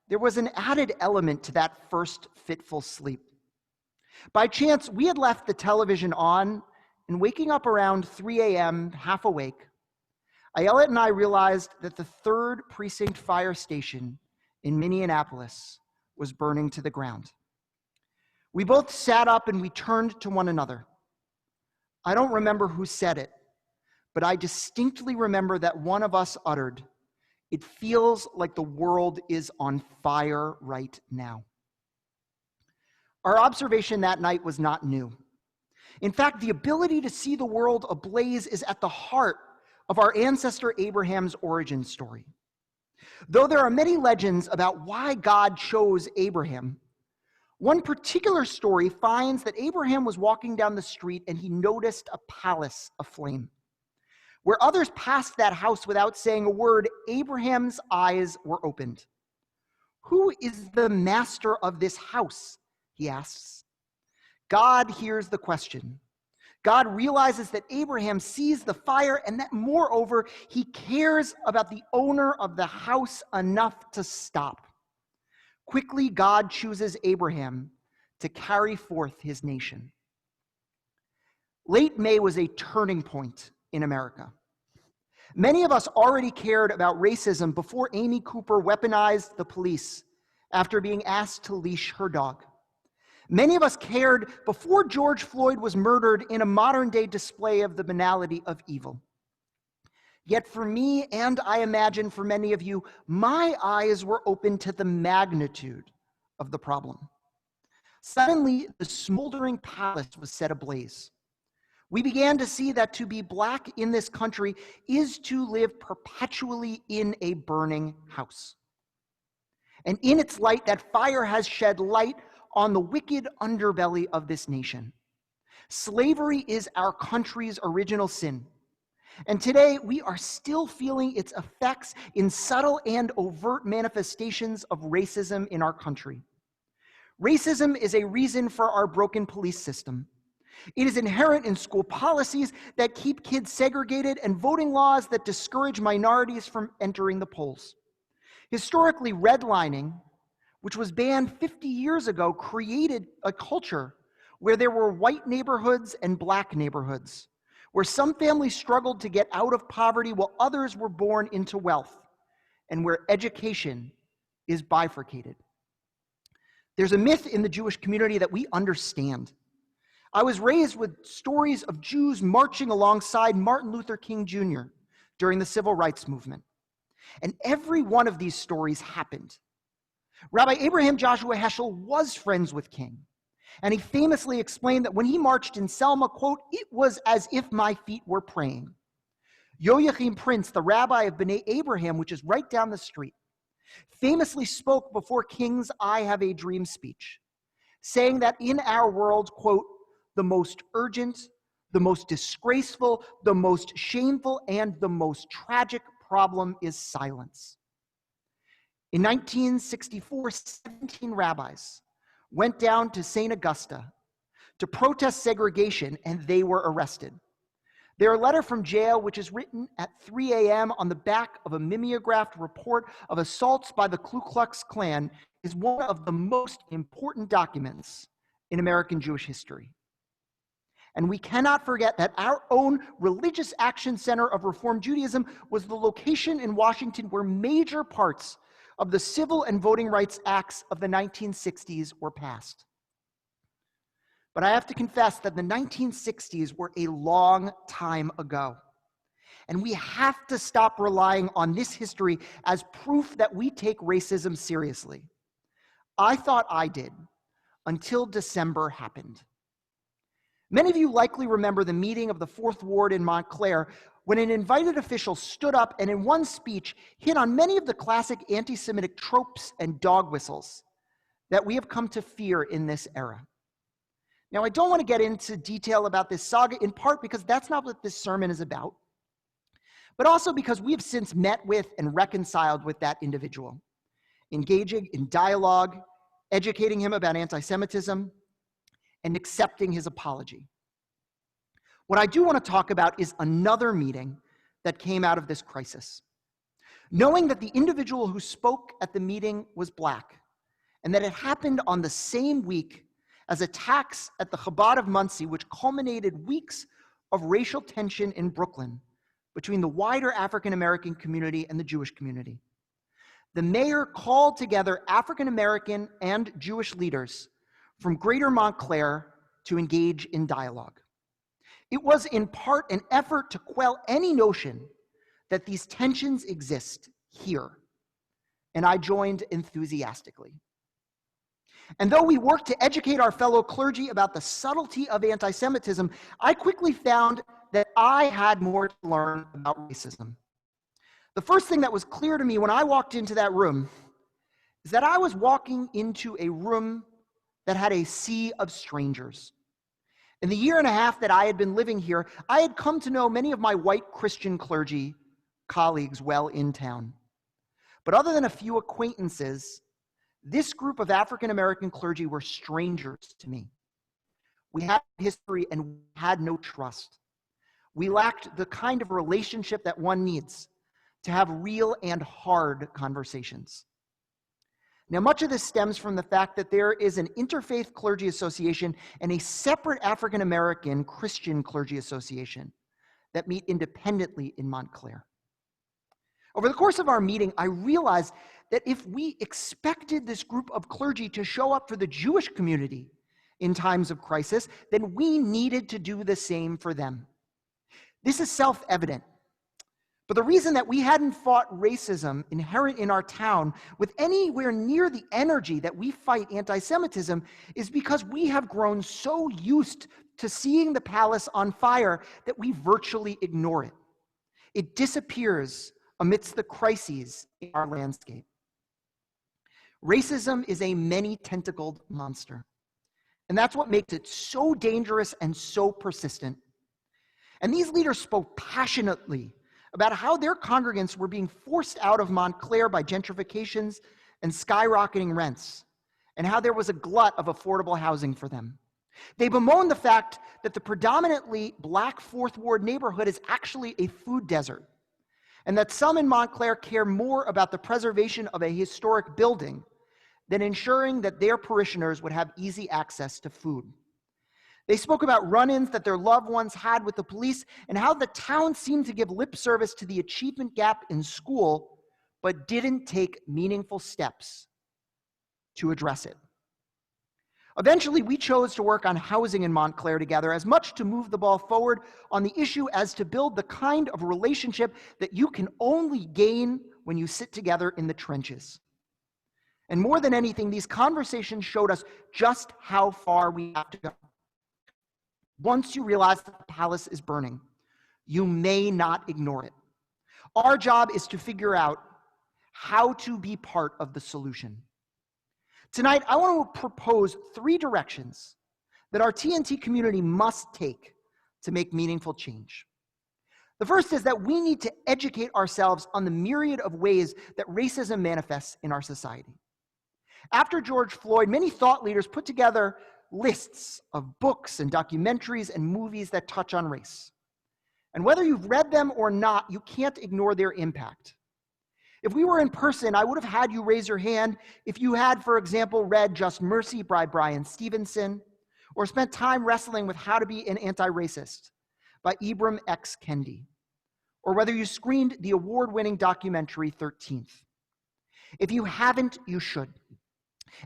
there was an added element to that first fitful sleep. By chance, we had left the television on and waking up around 3 a.m., half awake, Ayelet and I realized that the 3rd Precinct Fire Station in Minneapolis was burning to the ground. We both sat up and we turned to one another. I don't remember who said it, but I distinctly remember that one of us uttered, "It feels like the world is on fire right now." Our observation that night was not new. In fact, the ability to see the world ablaze is at the heart of our ancestor Abraham's origin story. Though there are many legends about why God chose Abraham, one particular story finds that Abraham was walking down the street and he noticed a palace aflame. Where others passed that house without saying a word, Abraham's eyes were opened. "Who is the master of this house?" he asks. God hears the question. God realizes that Abraham sees the fire and that, moreover, he cares about the owner of the house enough to stop. Quickly, God chooses Abraham to carry forth his nation. Late May was a turning point in America. Many of us already cared about racism before Amy Cooper weaponized the police after being asked to leash her dog. Many of us cared before George Floyd was murdered in a modern-day display of the banality of evil. Yet for me, and I imagine for many of you, my eyes were open to the magnitude of the problem. Suddenly, the smoldering palace was set ablaze. We began to see that to be Black in this country is to live perpetually in a burning house. And in its light, that fire has shed light on the wicked underbelly of this nation. Slavery is our country's original sin. And today, we are still feeling its effects in subtle and overt manifestations of racism in our country. Racism is a reason for our broken police system. It is inherent in school policies that keep kids segregated and voting laws that discourage minorities from entering the polls. Historically, redlining, which was banned 50 years ago, created a culture where there were white neighborhoods and Black neighborhoods, where some families struggled to get out of poverty while others were born into wealth, and where education is bifurcated. There's a myth in the Jewish community that we understand. I was raised with stories of Jews marching alongside Martin Luther King Jr. during the Civil Rights Movement. And every one of these stories happened. Rabbi Abraham Joshua Heschel was friends with King. And he famously explained that when he marched in Selma, quote, "It was as if my feet were praying." Yoachim Prince, the rabbi of B'nai Abraham, which is right down the street, famously spoke before King's "I Have a Dream" speech, saying that in our world, quote, "the most urgent, the most disgraceful, the most shameful, and the most tragic problem is silence." In 1964, 17 rabbis went down to St. Augusta to protest segregation, and they were arrested. Their letter from jail, which is written at 3 a.m. on the back of a mimeographed report of assaults by the Ku Klux Klan, is one of the most important documents in American Jewish history. And we cannot forget that our own Religious Action Center of Reform Judaism was the location in Washington where major parts of the Civil and Voting Rights Acts of the 1960s were passed. But I have to confess that the 1960s were a long time ago. And we have to stop relying on this history as proof that we take racism seriously. I thought I did, until December happened. Many of you likely remember the meeting of the 4th Ward in Montclair when an invited official stood up and in one speech hit on many of the classic anti-Semitic tropes and dog whistles that we have come to fear in this era. Now, I don't want to get into detail about this saga, in part because that's not what this sermon is about, but also because we have since met with and reconciled with that individual, engaging in dialogue, educating him about anti-Semitism, and accepting his apology. What I do want to talk about is another meeting that came out of this crisis. Knowing that the individual who spoke at the meeting was Black, and that it happened on the same week as attacks at the Chabad of Muncie, which culminated weeks of racial tension in Brooklyn between the wider African American community and the Jewish community. The mayor called together African American and Jewish leaders from Greater Montclair to engage in dialogue. It was in part an effort to quell any notion that these tensions exist here, and I joined enthusiastically. And though we worked to educate our fellow clergy about the subtlety of anti-Semitism, I quickly found that I had more to learn about racism. The first thing that was clear to me when I walked into that room is that I was walking into a room that had a sea of strangers. In the year and a half that I had been living here, I had come to know many of my white Christian clergy colleagues well in town. But other than a few acquaintances, this group of African American clergy were strangers to me. We had history and we had no trust. We lacked the kind of relationship that one needs to have real and hard conversations. Now, much of this stems from the fact that there is an interfaith clergy association and a separate African American Christian clergy association that meet independently in Montclair. Over the course of our meeting, I realized that if we expected this group of clergy to show up for the Jewish community in times of crisis, then we needed to do the same for them. This is self-evident. But the reason that we hadn't fought racism inherent in our town with anywhere near the energy that we fight anti-Semitism is because we have grown so used to seeing the palace on fire that we virtually ignore it. It disappears amidst the crises in our landscape. Racism is a many-tentacled monster, and that's what makes it so dangerous and so persistent. And these leaders spoke passionately about how their congregants were being forced out of Montclair by gentrifications and skyrocketing rents, and how there was a glut of affordable housing for them. They bemoaned the fact that the predominantly black Fourth Ward neighborhood is actually a food desert, and that some in Montclair care more about the preservation of a historic building than ensuring that their parishioners would have easy access to food. They spoke about run-ins that their loved ones had with the police and how the town seemed to give lip service to the achievement gap in school, but didn't take meaningful steps to address it. Eventually, we chose to work on housing in Montclair together, as much to move the ball forward on the issue as to build the kind of relationship that you can only gain when you sit together in the trenches. And more than anything, these conversations showed us just how far we have to go. Once you realize that the palace is burning, you may not ignore it. Our job is to figure out how to be part of the solution. Tonight, I want to propose 3 directions that our TNT community must take to make meaningful change. The first is that we need to educate ourselves on the myriad of ways that racism manifests in our society. After George Floyd, many thought leaders put together lists of books and documentaries and movies that touch on race. And whether you've read them or not, you can't ignore their impact. If we were in person, I would have had you raise your hand if you had, for example, read Just Mercy by Brian Stevenson, or spent time wrestling with How to Be an Anti-Racist by Ibram X. Kendi, or whether you screened the award-winning documentary 13th. If you haven't, you should.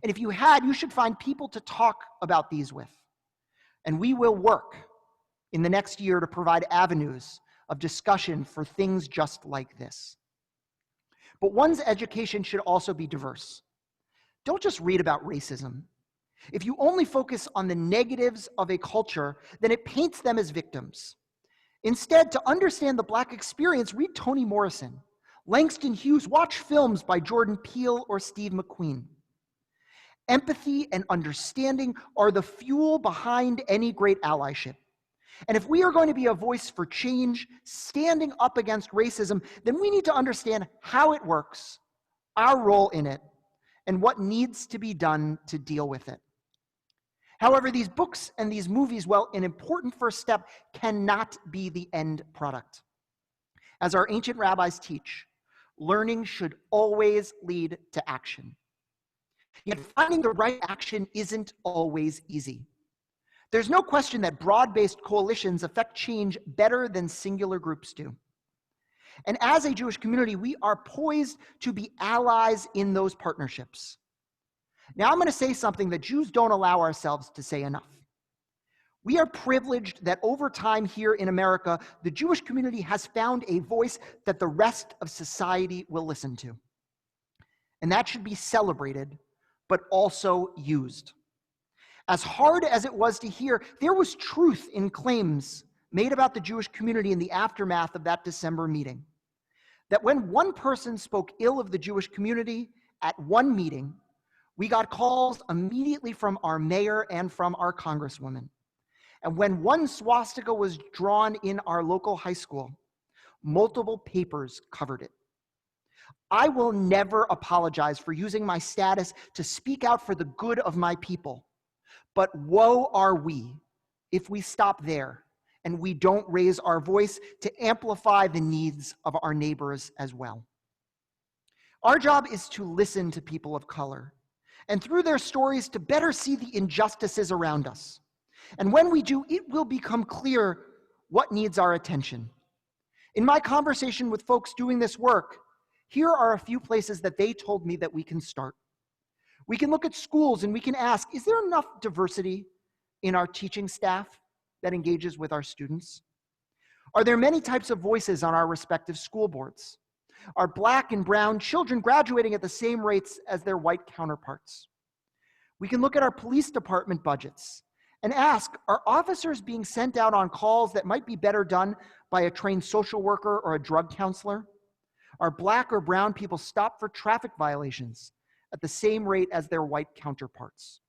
And if you had, you should find people to talk about these with. And we will work in the next year to provide avenues of discussion for things just like this. But one's education should also be diverse. Don't just read about racism. If you only focus on the negatives of a culture, then it paints them as victims. Instead, to understand the Black experience, read Toni Morrison, Langston Hughes, watch films by Jordan Peele or Steve McQueen. Empathy and understanding are the fuel behind any great allyship. And if we are going to be a voice for change, standing up against racism, then we need to understand how it works, our role in it, and what needs to be done to deal with it. However, these books and these movies, while an important first step, cannot be the end product. As our ancient rabbis teach, learning should always lead to action. Yet finding the right action isn't always easy. There's no question that broad-based coalitions affect change better than singular groups do. And as a Jewish community, we are poised to be allies in those partnerships. Now, I'm going to say something that Jews don't allow ourselves to say enough. We are privileged that over time here in America, the Jewish community has found a voice that the rest of society will listen to. And that should be celebrated, but also used. As hard as it was to hear, there was truth in claims made about the Jewish community in the aftermath of that December meeting. That when one person spoke ill of the Jewish community at one meeting, we got calls immediately from our mayor and from our congresswoman. And when one swastika was drawn in our local high school, multiple papers covered it. I will never apologize for using my status to speak out for the good of my people. But woe are we if we stop there and we don't raise our voice to amplify the needs of our neighbors as well. Our job is to listen to people of color, and through their stories to better see the injustices around us. And when we do, it will become clear what needs our attention. In my conversation with folks doing this work, here are a few places that they told me that we can start. We can look at schools and we can ask, is there enough diversity in our teaching staff that engages with our students? Are there many types of voices on our respective school boards? Are Black and brown children graduating at the same rates as their white counterparts? We can look at our police department budgets and ask, are officers being sent out on calls that might be better done by a trained social worker or a drug counselor? Are Black or brown people stopped for traffic violations at the same rate as their white counterparts?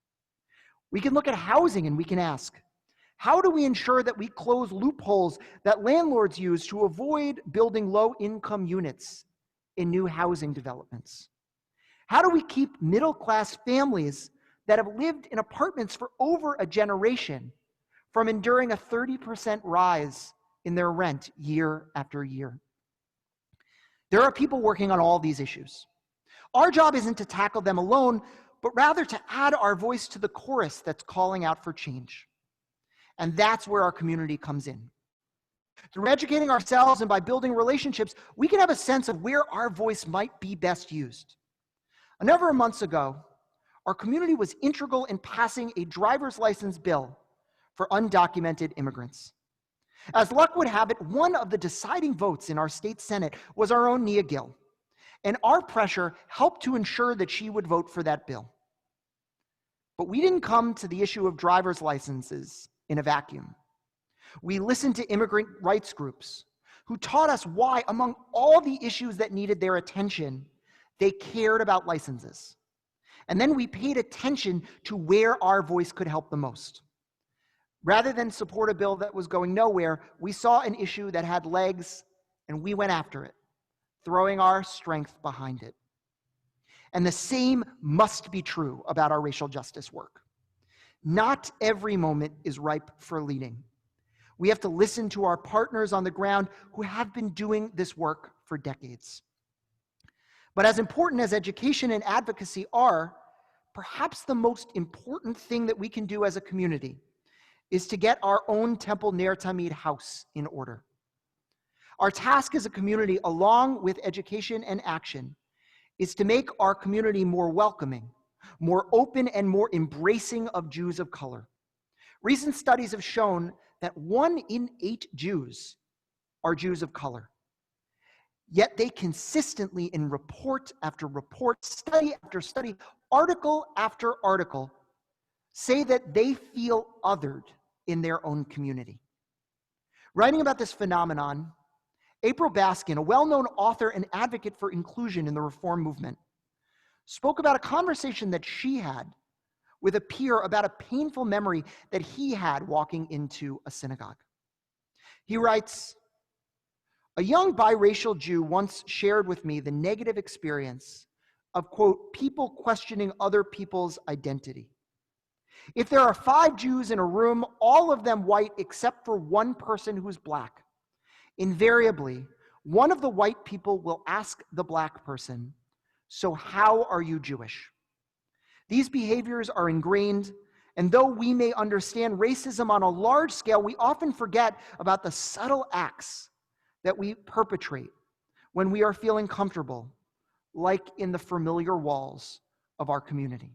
We can look at housing and we can ask, how do we ensure that we close loopholes that landlords use to avoid building low-income units in new housing developments? How do we keep middle-class families that have lived in apartments for over a generation from enduring a 30% rise in their rent year after year? There are people working on all these issues. Our job isn't to tackle them alone, but rather to add our voice to the chorus that's calling out for change. And that's where our community comes in. Through educating ourselves and by building relationships, we can have a sense of where our voice might be best used. A number of months ago, our community was integral in passing a driver's license bill for undocumented immigrants. As luck would have it, one of the deciding votes in our state Senate was our own Nia Gill, and our pressure helped to ensure that she would vote for that bill. But we didn't come to the issue of driver's licenses in a vacuum. We listened to immigrant rights groups who taught us why, among all the issues that needed their attention, they cared about licenses. And then we paid attention to where our voice could help the most. Rather than support a bill that was going nowhere, we saw an issue that had legs and we went after it, throwing our strength behind it. And the same must be true about our racial justice work. Not every moment is ripe for leading. We have to listen to our partners on the ground who have been doing this work for decades. But as important as education and advocacy are, perhaps the most important thing that we can do as a community is to get our own Temple Ner Tamid house in order. Our task as a community, along with education and action, is to make our community more welcoming, more open, and more embracing of Jews of color. Recent studies have shown that 1 in 8 Jews are Jews of color. Yet they consistently, in report after report, study after study, article after article, say that they feel othered in their own community. Writing about this phenomenon, April Baskin, a well-known author and advocate for inclusion in the Reform movement, spoke about a conversation that she had with a peer about a painful memory that he had walking into a synagogue. He writes, "A young biracial Jew once shared with me the negative experience of, quote, people questioning other people's identity. If there are 5 Jews in a room, all of them white except for one person who's Black, invariably, one of the white people will ask the Black person, 'So how are you Jewish?' These behaviors are ingrained, And though we may understand racism on a large scale, we often forget about the subtle acts that we perpetrate when we are feeling comfortable, like in the familiar walls of our community.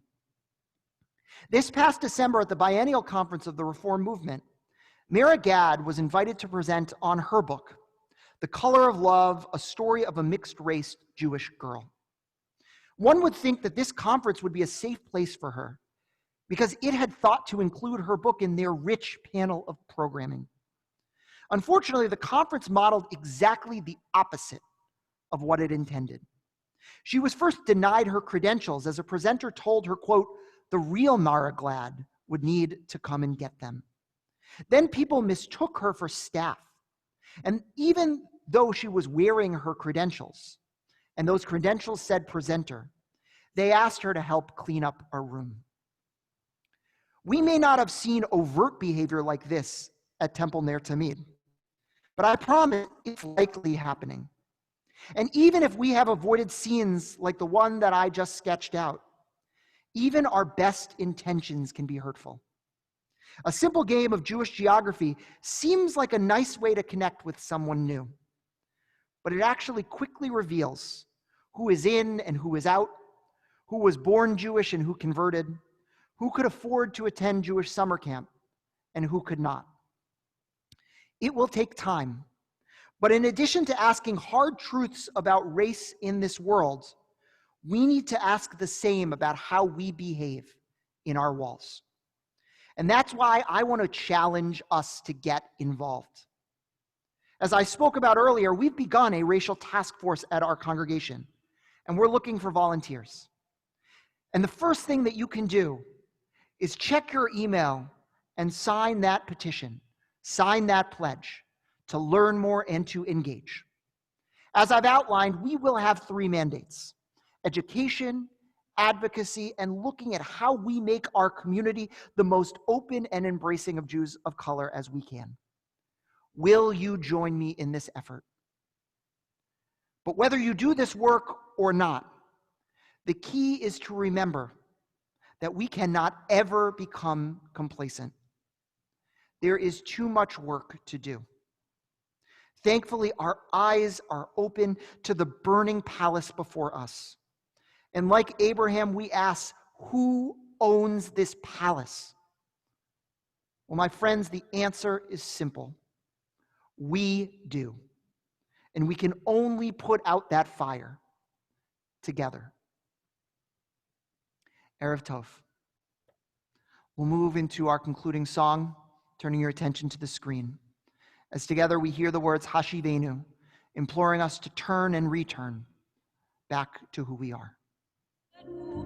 This past December at the biennial conference of the Reform Movement, Mira Gad was invited to present on her book, The Color of Love, a story of a mixed-race Jewish girl. One would think that this conference would be a safe place for her, because it had thought to include her book in their rich panel of programming. Unfortunately, the conference modeled exactly the opposite of what it intended. She was first denied her credentials as a presenter told her, quote, the real Mara Glad would need to come and get them. Then people mistook her for staff. And even though she was wearing her credentials, and those credentials said presenter, they asked her to help clean up a room. We may not have seen overt behavior like this at Temple Ner Tamid, but I promise it's likely happening. And even if we have avoided scenes like the one that I just sketched out, even our best intentions can be hurtful. A simple game of Jewish geography seems like a nice way to connect with someone new, but it actually quickly reveals who is in and who is out, who was born Jewish and who converted, who could afford to attend Jewish summer camp, and who could not. It will take time, but in addition to asking hard truths about race in this world, we need to ask the same about how we behave in our walls. And that's why I want to challenge us to get involved. As I spoke about earlier, we've begun a racial task force at our congregation, and we're looking for volunteers. And the first thing that you can do is check your email and sign that petition, sign that pledge to learn more and to engage. As I've outlined, we will have 3 mandates: education, advocacy, and looking at how we make our community the most open and embracing of Jews of color as we can. Will you join me in this effort? But whether you do this work or not, the key is to remember that we cannot ever become complacent. There is too much work to do. Thankfully, our eyes are open to the burning palace before us. And like Abraham, we ask, who owns this palace? Well, my friends, the answer is simple. We do. And we can only put out that fire together. Erev Tov. We'll move into our concluding song, turning your attention to the screen. As together we hear the words Hashivenu, imploring us to turn and return back to who we are. Your